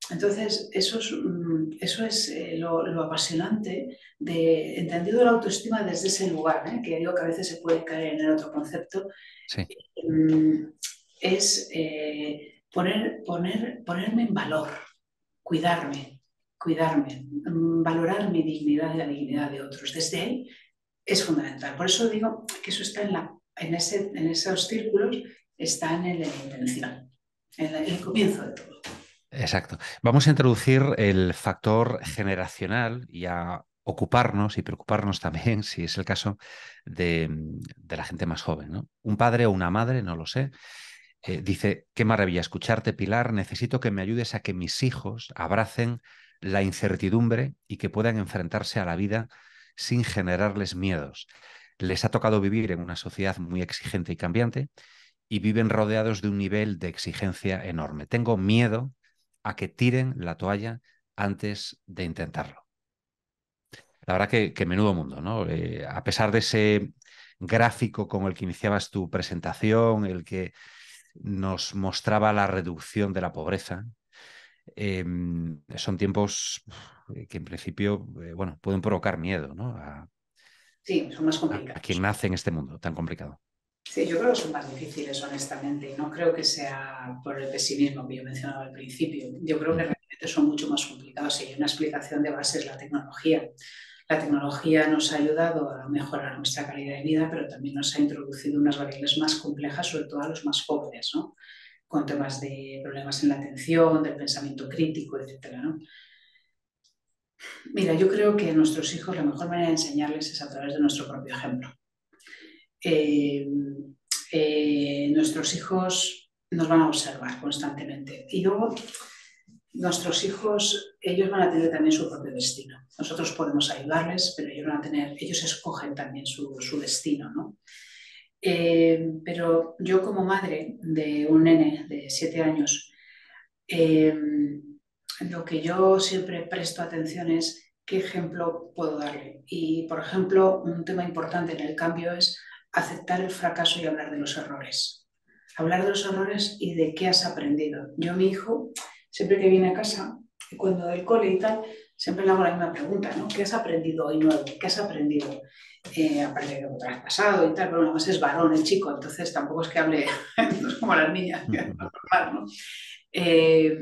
Entonces, eso es lo apasionante de entendido la autoestima desde ese lugar, que digo que a veces se puede caer en el otro concepto, Sí. mm, es ponerme en valor, cuidarme, valorar mi dignidad y la dignidad de otros. Desde ahí es fundamental. Por eso digo que eso está en esos círculos, está en la intención, en el comienzo de todo. Exacto. Vamos a introducir el factor generacional y a ocuparnos y preocuparnos también, si es el caso, de la gente más joven, ¿no? Un padre o una madre, no lo sé, dice, qué maravilla escucharte, Pilar, necesito que me ayudes a que mis hijos abracen la incertidumbre y que puedan enfrentarse a la vida sin generarles miedos. Les ha tocado vivir en una sociedad muy exigente y cambiante y viven rodeados de un nivel de exigencia enorme. Tengo miedo a que tiren la toalla antes de intentarlo. La verdad que menudo mundo, ¿no? A pesar de ese gráfico con el que iniciabas tu presentación, el que nos mostraba la reducción de la pobreza, son tiempos que en principio, bueno, pueden provocar miedo, ¿no? Sí, son más A quien complicados. nace en este mundo tan complicado. Sí, yo creo que son más difíciles, honestamente, y no creo que sea por el pesimismo que yo mencionaba al principio. Yo creo que Mm. realmente son mucho más complicados y hay una explicación de base es la tecnología. La tecnología nos ha ayudado a mejorar nuestra calidad de vida, pero también nos ha introducido unas variables más complejas, sobre todo a los más jóvenes, ¿no? Con temas de problemas en la atención, del pensamiento crítico, etcétera, ¿no? Mira, yo creo que a nuestros hijos la mejor manera de enseñarles es a través de nuestro propio ejemplo. Eh, Nuestros hijos nos van a observar constantemente y luego nuestros hijos, ellos van a tener también su propio destino. Nosotros podemos ayudarles, pero ellos van a tener, ellos escogen también su destino, ¿no? Pero yo como madre de un nene de 7 años, eh, lo que yo siempre presto atención es qué ejemplo puedo darle. Y, por ejemplo, un tema importante en el cambio es aceptar el fracaso y hablar de los errores. Hablar de los errores y de qué has aprendido. Yo a mi hijo, siempre que viene a casa, cuando del cole y tal, siempre le hago la misma pregunta, ¿no? ¿Qué has aprendido hoy nuevo? ¿Qué has aprendido? Aparte de lo que has pasado y tal, pero además es varón el chico, entonces tampoco es que hable no es como las niñas, que es más normal, ¿no? Eh,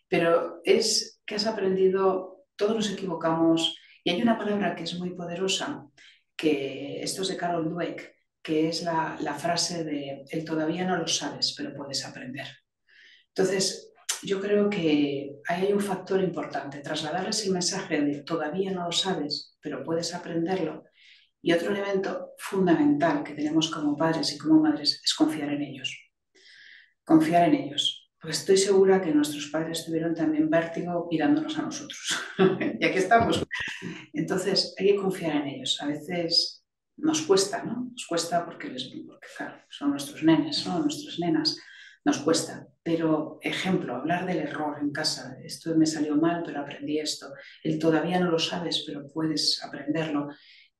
pero es que has aprendido, todos nos equivocamos, y hay una palabra que es muy poderosa, que esto es de Carol Dweck, que es la frase de el todavía no lo sabes, pero puedes aprender. Entonces, yo creo que ahí hay un factor importante, trasladarles el mensaje de todavía no lo sabes, pero puedes aprenderlo. Y otro elemento fundamental que tenemos como padres y como madres es confiar en ellos. Confiar en ellos. Porque estoy segura que nuestros padres tuvieron también vértigo mirándonos a nosotros. Y aquí estamos. Entonces, hay que confiar en ellos. A veces nos cuesta, ¿no? Nos cuesta porque claro, son nuestros nenes, ¿no? Nuestras nenas. Nos cuesta. Pero, ejemplo, hablar del error en casa. Esto me salió mal, pero aprendí esto. El todavía no lo sabes, pero puedes aprenderlo.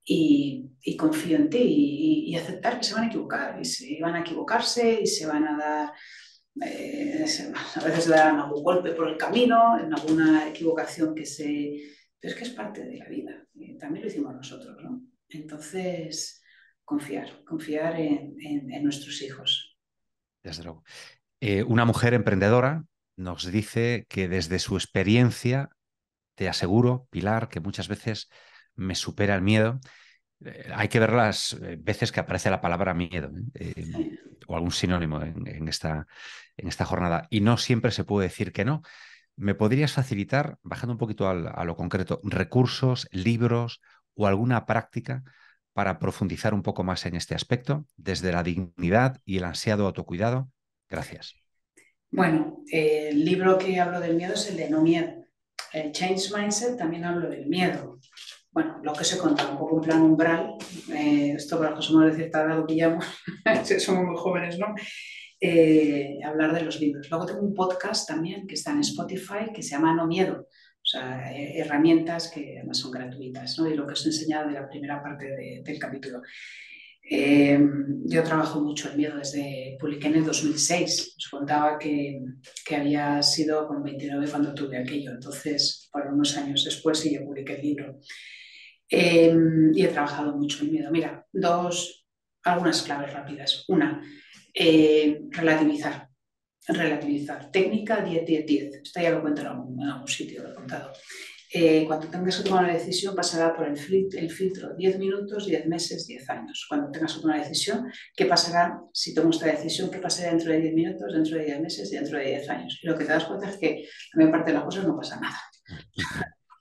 Y confío en ti y aceptar que se van a equivocar. Y se van a equivocarse y se van a dar a veces le dan algún golpe por el camino, en alguna equivocación que se... Pero es que es parte de la vida, también lo hicimos nosotros, ¿no? Entonces, confiar en nuestros hijos. Desde luego. Una mujer emprendedora nos dice que desde su experiencia, te aseguro, Pilar, que muchas veces me supera el miedo. Hay que ver las veces que aparece la palabra miedo, Sí. o algún sinónimo en esta jornada. Y no siempre se puede decir que no. ¿Me podrías facilitar, bajando un poquito a lo concreto, recursos, libros o alguna práctica para profundizar un poco más en este aspecto, desde la dignidad y el ansiado autocuidado? Gracias. Bueno, el libro que hablo del miedo es el de No Miedo. El Change Mindset también hablo del miedo. Bueno, lo que os he contado, un poco en plan umbral, esto para los que somos de cierta edad lo pillamos, si somos muy jóvenes, ¿no? Hablar de los libros. Luego tengo un podcast también que está en Spotify que se llama No Miedo, o sea, herramientas que además son gratuitas, ¿no? Y lo que os he enseñado de la primera parte del capítulo. Yo trabajo mucho el miedo desde, publiqué en el 2006, os contaba que había sido con 29 cuando tuve aquello, entonces, por unos años después sí yo publiqué el libro. Y he trabajado mucho el miedo. Mira, algunas claves rápidas. Una, relativizar. Relativizar. Técnica 10-10-10. Esto ya lo cuento en algún sitio, lo he contado. Cuando tengas que tomar una decisión, pasará por el filtro 10 minutos, 10 meses, 10 años. Cuando tengas que tomar una decisión, ¿qué pasará si tomo esta decisión? ¿Qué pasará dentro de 10 minutos, dentro de 10 meses, dentro de 10 años? Y lo que te das cuenta es que la mayor parte de las cosas no pasa nada.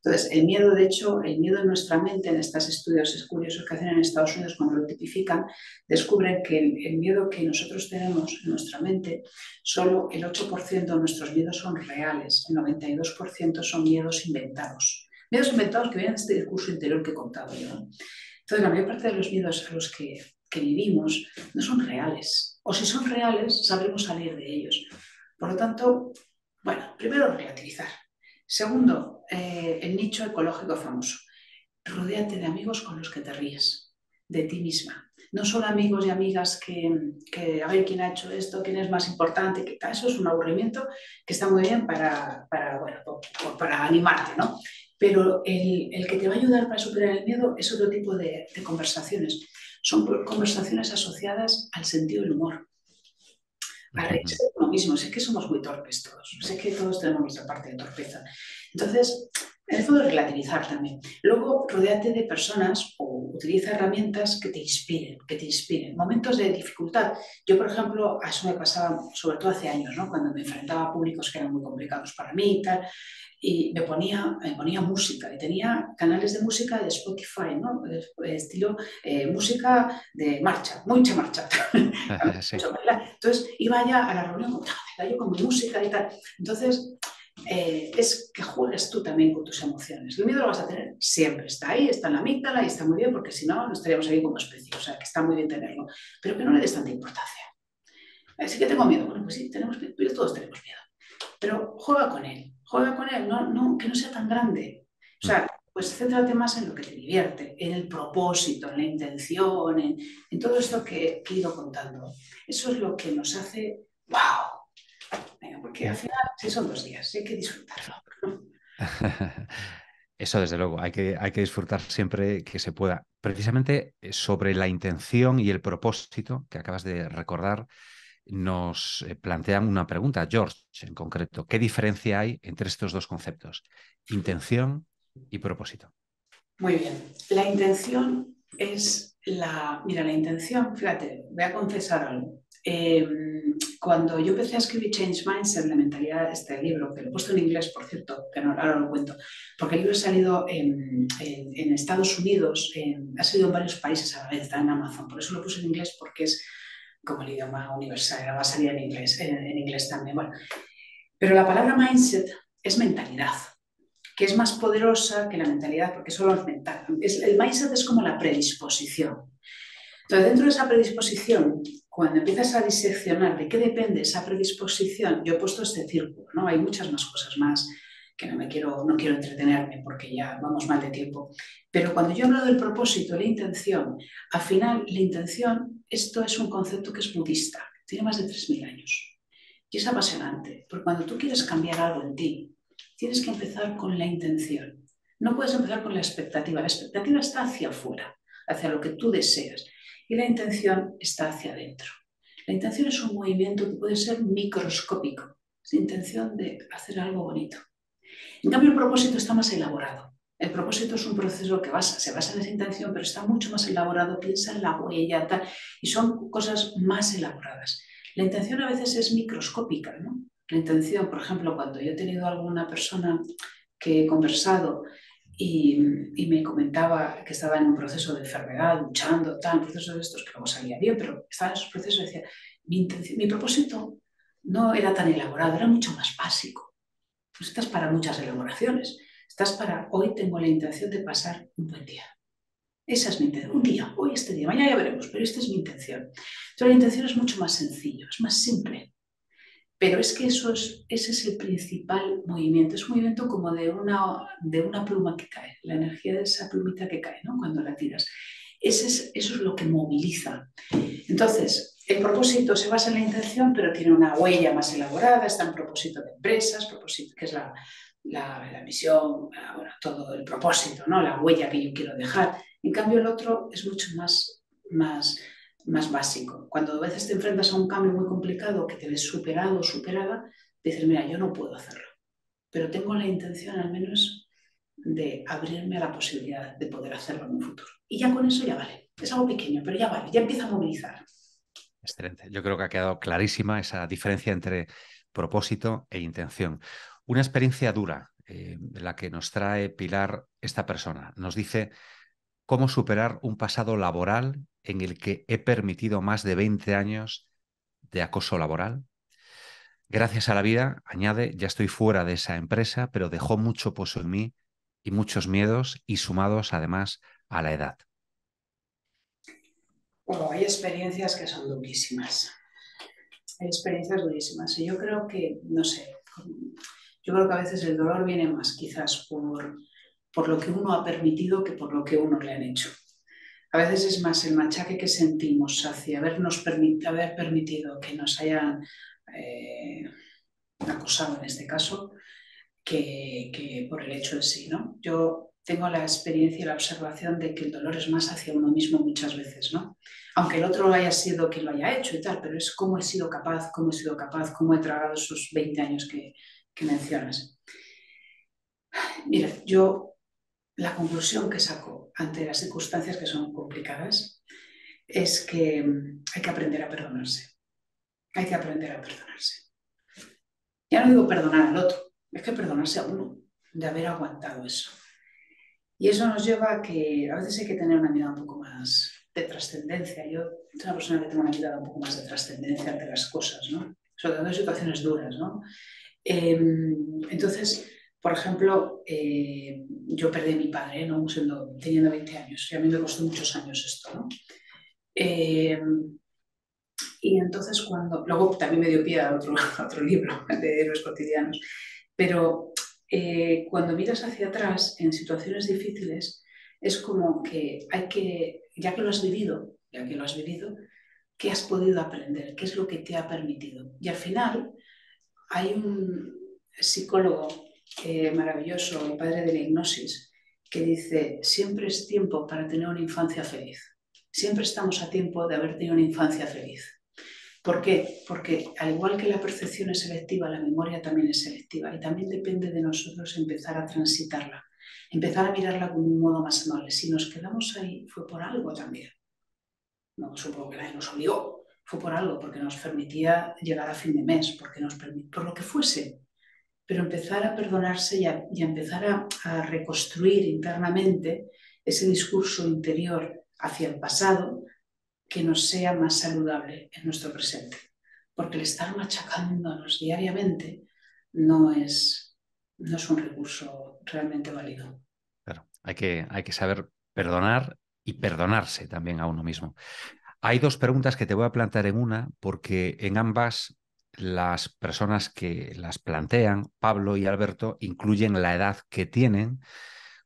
Entonces, el miedo, de hecho, el miedo en nuestra mente, en estos estudios curiosos que hacen en Estados Unidos cuando lo tipifican, descubren que el miedo que nosotros tenemos en nuestra mente, solo el 8% de nuestros miedos son reales, el 92% son miedos inventados. Miedos inventados que vienen de este discurso interior que he contado yo. Entonces, la mayor parte de los miedos a los que vivimos no son reales. O si son reales, sabremos salir de ellos. Por lo tanto, bueno, primero relativizar. Segundo, el nicho ecológico famoso. Rodéate de amigos con los que te ríes, de ti misma. No son amigos y amigas que a ver quién ha hecho esto, quién es más importante, que eso es un aburrimiento que está muy bien para animarte, ¿no? Pero el que te va a ayudar para superar el miedo es otro tipo de conversaciones. Son conversaciones asociadas al sentido del humor, a reírse de uno mismo. Sé que somos muy torpes todos, sé que todos tenemos nuestra parte de torpeza. Entonces, en el fondo, relativizar también. Luego, rodéate de personas o utiliza herramientas que te inspiren, que te inspiren. Momentos de dificultad. Yo, por ejemplo, a eso me pasaba, sobre todo hace años, ¿no? Cuando me enfrentaba a públicos que eran muy complicados para mí y tal, y me ponía música, y tenía canales de música de Spotify, ¿no? Estilo música de marcha, mucha marcha. Sí. Entonces iba ya a la reunión, yo con mi música y tal. Entonces, es que juegues tú también con tus emociones. El miedo lo vas a tener siempre, está ahí, está en la amígdala y está muy bien, porque si no, no estaríamos ahí como especie. O sea, que está muy bien tenerlo, pero que no le des tanta importancia. Sí que tengo miedo. Bueno, pues sí, tenemos miedo, todos tenemos miedo. Pero juega con él, que no sea tan grande. O sea, pues céntrate más en lo que te divierte, en el propósito, en la intención, en todo esto que he ido contando. Eso es lo que nos hace ¡wow! Venga, porque al final, si son 2 días, hay que disfrutarlo. Eso desde luego, hay que disfrutar siempre que se pueda. Precisamente sobre la intención y el propósito que acabas de recordar, nos plantean una pregunta, George, en concreto. ¿Qué diferencia hay entre estos dos conceptos? Intención y propósito. Muy bien. La intención es Mira, la intención, fíjate, voy a confesar algo. Cuando yo empecé a escribir Change Mindset, la mentalidad, este libro, que lo he puesto en inglés, por cierto, que no, ahora lo cuento, porque el libro ha salido en Estados Unidos, ha salido en varios países a la vez, está en Amazon, por eso lo puse en inglés, porque es como el idioma universal, va a salir en inglés también. Bueno, Pero la palabra mindset es mentalidad, que es más poderosa que la mentalidad, porque solo es mental. El mindset es como la predisposición. Entonces, dentro de esa predisposición, cuando empiezas a diseccionar de qué depende esa predisposición, yo he puesto este círculo, ¿no? Hay muchas más cosas más que no quiero entretenerme porque ya vamos mal de tiempo. Pero cuando yo hablo del propósito, la intención, al final la intención, esto es un concepto que es budista, tiene más de 3000 años. Y es apasionante, porque cuando tú quieres cambiar algo en ti, tienes que empezar con la intención. No puedes empezar con la expectativa. La expectativa está hacia afuera, hacia lo que tú deseas. Y la intención está hacia adentro. La intención es un movimiento que puede ser microscópico, es la intención de hacer algo bonito. En cambio, el propósito está más elaborado. El propósito es un proceso que se basa en esa intención, pero está mucho más elaborado, piensa en la huella, tal, y son cosas más elaboradas. La intención a veces es microscópica, ¿no? La intención, por ejemplo, cuando yo he tenido alguna persona que he conversado y me comentaba que estaba en un proceso de enfermedad, luchando, tal, un proceso de estos que luego salía bien, pero estaba en esos procesos y decía, mi propósito no era tan elaborado, era mucho más básico. Pues estás para muchas elaboraciones. Estás para, hoy tengo la intención de pasar un buen día. Esa es mi intención. Un día, hoy este día, mañana ya veremos, pero esta es mi intención. Entonces la intención es mucho más sencillo, es más simple. Pero es que ese es el principal movimiento. Es un movimiento como de una pluma que cae, la energía de esa plumita que cae, ¿no? Cuando la tiras. Eso es lo que moviliza. Entonces, el propósito se basa en la intención, pero tiene una huella más elaborada. Está en propósito de empresas, propósito, que es la misión, bueno, todo el propósito, ¿no? La huella que yo quiero dejar. En cambio, el otro es mucho más básico. Cuando a veces te enfrentas a un cambio muy complicado, que te ves superado o superada, dices, mira, yo no puedo hacerlo, pero tengo la intención al menos de abrirme a la posibilidad de poder hacerlo en un futuro. Y ya con eso ya vale. Es algo pequeño, pero ya vale, ya empieza a movilizar. Excelente. Yo creo que ha quedado clarísima esa diferencia entre propósito e intención. Una experiencia dura, la que nos trae Pilar, esta persona. Nos dice cómo superar un pasado laboral en el que he permitido más de 20 años de acoso laboral. Gracias a la vida, añade, ya estoy fuera de esa empresa, pero dejó mucho pozo en mí y muchos miedos y sumados además a la edad. Bueno, hay experiencias que son durísimas. Hay experiencias durísimas. Y yo creo que, no sé, yo creo que a veces el dolor viene más quizás por lo que uno ha permitido que por lo que uno le han hecho. A veces es más el machaque que sentimos hacia haber permitido que nos hayan acosado en este caso que por el hecho en sí, ¿no? Yo tengo la experiencia y la observación de que el dolor es más hacia uno mismo muchas veces, ¿no? Aunque el otro haya sido quien lo haya hecho y tal, pero es cómo he sido capaz, cómo he tragado esos 20 años que mencionas. Mira, yo la conclusión que saco ante las circunstancias que son complicadas es que hay que aprender a perdonarse. Hay que aprender a perdonarse. Ya no digo perdonar al otro, es que perdonarse a uno de haber aguantado eso. Y eso nos lleva a que a veces hay que tener una mirada un poco más de trascendencia. Yo soy una persona que tengo una mirada un poco más de trascendencia ante las cosas, ¿no? Sobre todo en situaciones duras, ¿no? Entonces, por ejemplo, yo perdí a mi padre, ¿no? Teniendo 20 años, y a mí me costó muchos años esto, ¿no? Eh, y entonces luego también me dio pie a a otro libro de héroes cotidianos, pero cuando miras hacia atrás en situaciones difíciles, es como que ya que lo has vivido, ¿qué has podido aprender? ¿Qué es lo que te ha permitido? Y al final hay un psicólogo maravilloso, el padre de la hipnosis, que dice, siempre es tiempo para tener una infancia feliz. Siempre estamos a tiempo de haber tenido una infancia feliz. ¿Por qué? Porque al igual que la percepción es selectiva, la memoria también es selectiva y también depende de nosotros empezar a transitarla, empezar a mirarla con un modo más amable. Si nos quedamos ahí, fue por algo también. No supongo que nadie nos obligó, fue por algo, porque nos permitía llegar a fin de mes, por lo que fuese. Pero empezar a perdonarse y a empezar a reconstruir internamente ese discurso interior hacia el pasado que nos sea más saludable en nuestro presente. Porque el estar machacándonos diariamente no es un recurso realmente válido. Claro, hay que saber perdonar y perdonarse también a uno mismo. Hay dos preguntas que te voy a plantear en una, porque en ambas las personas que las plantean, Pablo y Alberto, incluyen la edad que tienen,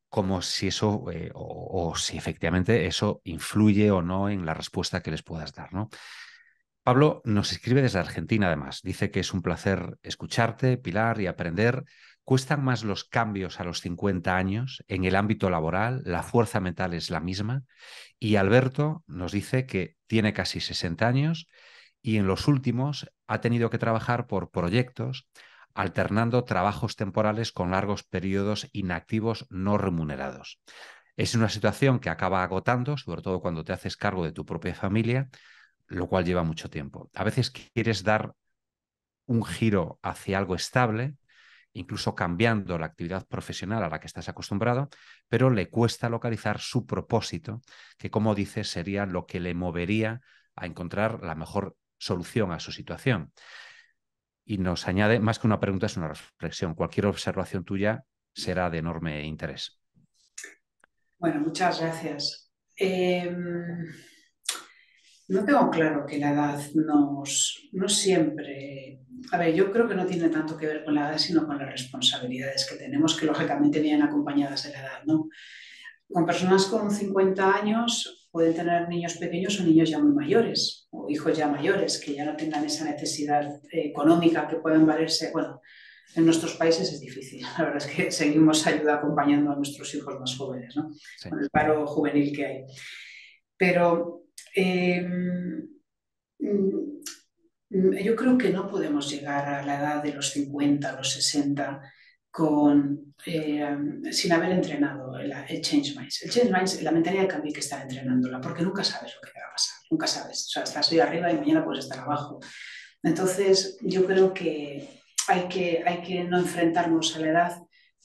como si eso, o si efectivamente eso influye o no en la respuesta que les puedas dar, ¿no? Pablo nos escribe desde Argentina, además. Dice que es un placer escucharte, Pilar, y aprender. ¿Cuestan más los cambios a los 50 años en el ámbito laboral? ¿La fuerza mental es la misma? Y Alberto nos dice que tiene casi 60 años y en los últimos ha tenido que trabajar por proyectos, alternando trabajos temporales con largos periodos inactivos no remunerados. Es una situación que acaba agotando, sobre todo cuando te haces cargo de tu propia familia, lo cual lleva mucho tiempo. A veces quieres dar un giro hacia algo estable, incluso cambiando la actividad profesional a la que estás acostumbrado, pero le cuesta localizar su propósito, que como dices sería lo que le movería a encontrar la mejor solución a su situación. Y nos añade, más que una pregunta, es una reflexión. Cualquier observación tuya será de enorme interés. Bueno, muchas gracias. No tengo claro que la edad no siempre... A ver, yo creo que no tiene tanto que ver con la edad, sino con las responsabilidades que tenemos, que lógicamente vienen acompañadas de la edad, ¿no? Con personas con 50 años pueden tener niños pequeños o niños ya muy mayores, o hijos ya mayores, que ya no tengan esa necesidad económica, que puedan valerse. Bueno, en nuestros países es difícil. La verdad es que seguimos ayuda acompañando a nuestros hijos más jóvenes, ¿no? Sí. Con el paro juvenil que hay. Pero eh, yo creo que no podemos llegar a la edad de los 50, los 60, sin haber entrenado el Change Minds. El Change Minds, la mentalidad de cambio hay que estar entrenándola, porque nunca sabes lo que te va a pasar, nunca sabes. O sea, estás hoy arriba y mañana puedes estar abajo. Entonces, yo creo que hay que no enfrentarnos a la edad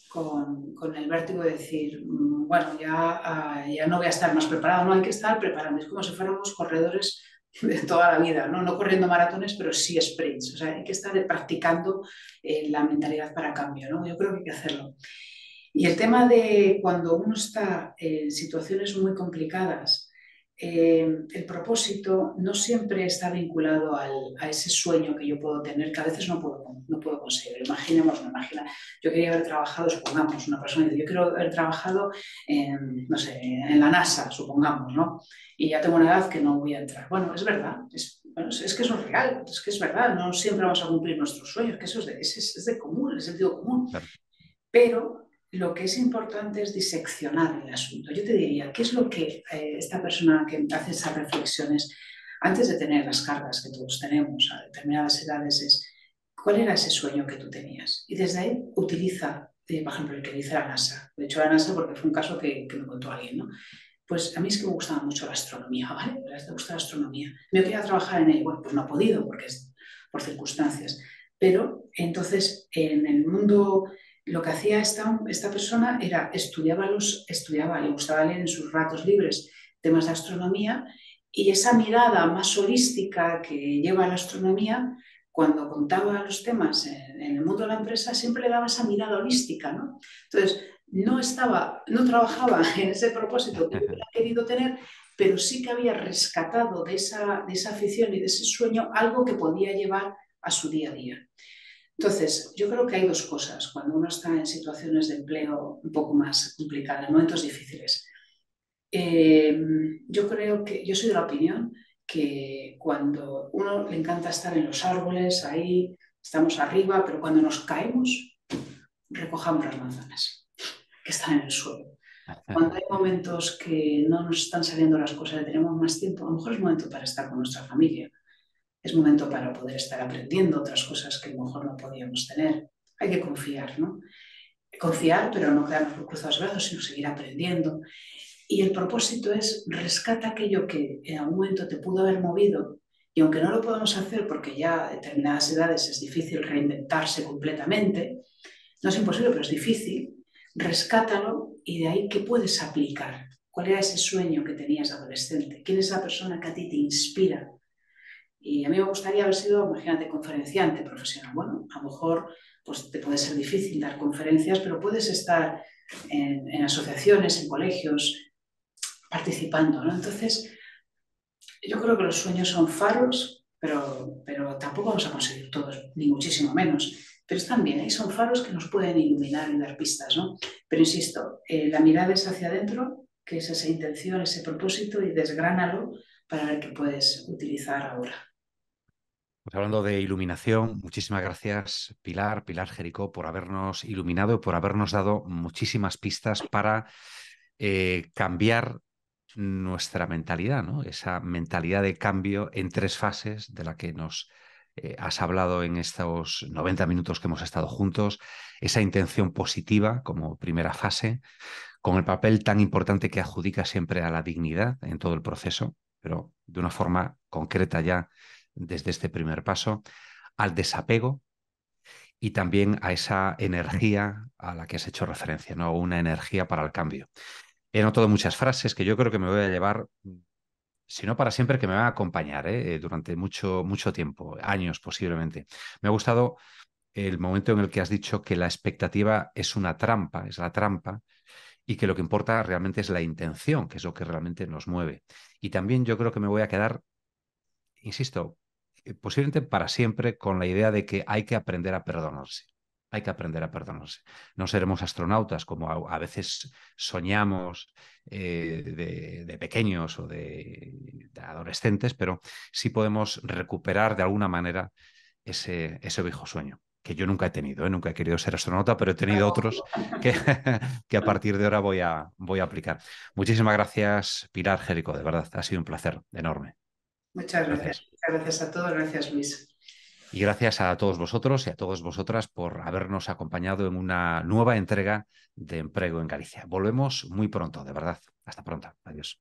con el vértigo de decir, bueno, ya no voy a estar más preparado, no hay que estar preparado. Es como si fuéramos corredores de toda la vida, ¿no? No corriendo maratones, pero sí sprints. O sea, hay que estar practicando la mentalidad para cambio, ¿no? Yo creo que hay que hacerlo. Y el tema de cuando uno está en situaciones muy complicadas, el propósito no siempre está vinculado a ese sueño que yo puedo tener, que a veces no puedo conseguir. Imaginemos, yo quería haber trabajado, supongamos, una persona dice, yo quiero haber trabajado en, no sé, en la NASA, supongamos, ¿no? Y ya tengo una edad que no voy a entrar. Bueno, es verdad, bueno, es que eso es real, es que es verdad, no siempre vamos a cumplir nuestros sueños, que eso es de común, es sentido común. Claro. Pero lo que es importante es diseccionar el asunto. Yo te diría, ¿qué es lo que esta persona que hace esas reflexiones, antes de tener las cargas que todos tenemos a determinadas edades, cuál era ese sueño que tú tenías? Y desde ahí utiliza, por ejemplo, el que dice la NASA. De hecho, la NASA porque fue un caso que me contó alguien, ¿no? Pues a mí es que me gustaba mucho la astronomía, ¿vale? ¿Te gusta la astronomía? Yo quería trabajar en ello. Bueno, pues no he podido porque es por circunstancias. Pero entonces, en el mundo lo que hacía esta persona era estudiaba, le gustaba leer en sus ratos libres temas de astronomía y esa mirada más holística que lleva la astronomía, cuando contaba los temas en el mundo de la empresa, siempre le daba esa mirada holística, ¿no? Entonces, no trabajaba en ese propósito que hubiera querido tener, pero sí que había rescatado de esa afición y de ese sueño algo que podía llevar a su día a día. Entonces, yo creo que hay dos cosas cuando uno está en situaciones de empleo un poco más complicadas, en momentos difíciles. Yo creo que, yo soy de la opinión que cuando uno le encanta estar en los árboles, ahí estamos arriba, pero cuando nos caemos, recojamos las manzanas que están en el suelo. Cuando hay momentos que no nos están saliendo las cosas y tenemos más tiempo, a lo mejor es momento para estar con nuestra familia. Es momento para poder estar aprendiendo otras cosas que a lo mejor no podíamos tener. Hay que confiar, ¿no? Confiar, pero no quedarnos cruzados de brazos, sino seguir aprendiendo. Y el propósito es rescata aquello que en algún momento te pudo haber movido y aunque no lo podamos hacer porque ya a determinadas edades es difícil reinventarse completamente, no es imposible, pero es difícil, rescátalo y de ahí qué puedes aplicar. ¿Cuál era ese sueño que tenías adolescente? ¿Quién es esa persona que a ti te inspira? Y a mí me gustaría haber sido, imagínate, conferenciante profesional. Bueno, a lo mejor pues, te puede ser difícil dar conferencias, pero puedes estar en asociaciones, en colegios, participando, ¿no? Entonces, yo creo que los sueños son faros, pero tampoco vamos a conseguir todos, ni muchísimo menos. Pero están bien, ahí son faros que nos pueden iluminar y dar pistas, ¿no? Pero insisto, la mirada es hacia adentro, que es esa intención, ese propósito, y desgránalo para ver qué puedes utilizar ahora. Pues hablando de iluminación, muchísimas gracias, Pilar Jericó, por habernos iluminado y por habernos dado muchísimas pistas para cambiar nuestra mentalidad, ¿no? Esa mentalidad de cambio en 3 fases de la que nos has hablado en estos 90 minutos que hemos estado juntos, esa intención positiva como primera fase, con el papel tan importante que adjudica siempre a la dignidad en todo el proceso, pero de una forma concreta ya desde este primer paso, al desapego y también a esa energía a la que has hecho referencia, ¿no? Una energía para el cambio. He notado muchas frases que yo creo que me voy a llevar, si no para siempre, que me van a acompañar, durante mucho, mucho tiempo, años posiblemente. Me ha gustado el momento en el que has dicho que la expectativa es una trampa, es la trampa, y que lo que importa realmente es la intención, que es lo que realmente nos mueve. Y también yo creo que me voy a quedar, insisto, posiblemente para siempre con la idea de que hay que aprender a perdonarse. Hay que aprender a perdonarse. No seremos astronautas como a veces soñamos de pequeños o de adolescentes, pero sí podemos recuperar de alguna manera ese viejo sueño, que yo nunca he tenido, ¿eh? Nunca he querido ser astronauta, pero he tenido otros que, que a partir de ahora voy a aplicar. Muchísimas gracias, Pilar Jerico, de verdad, ha sido un placer enorme. Muchas gracias. Gracias. Muchas gracias a todos. Gracias, Luis. Y gracias a todos vosotros y a todas vosotras por habernos acompañado en una nueva entrega de Emprego en Galicia. Volvemos muy pronto, de verdad. Hasta pronto. Adiós.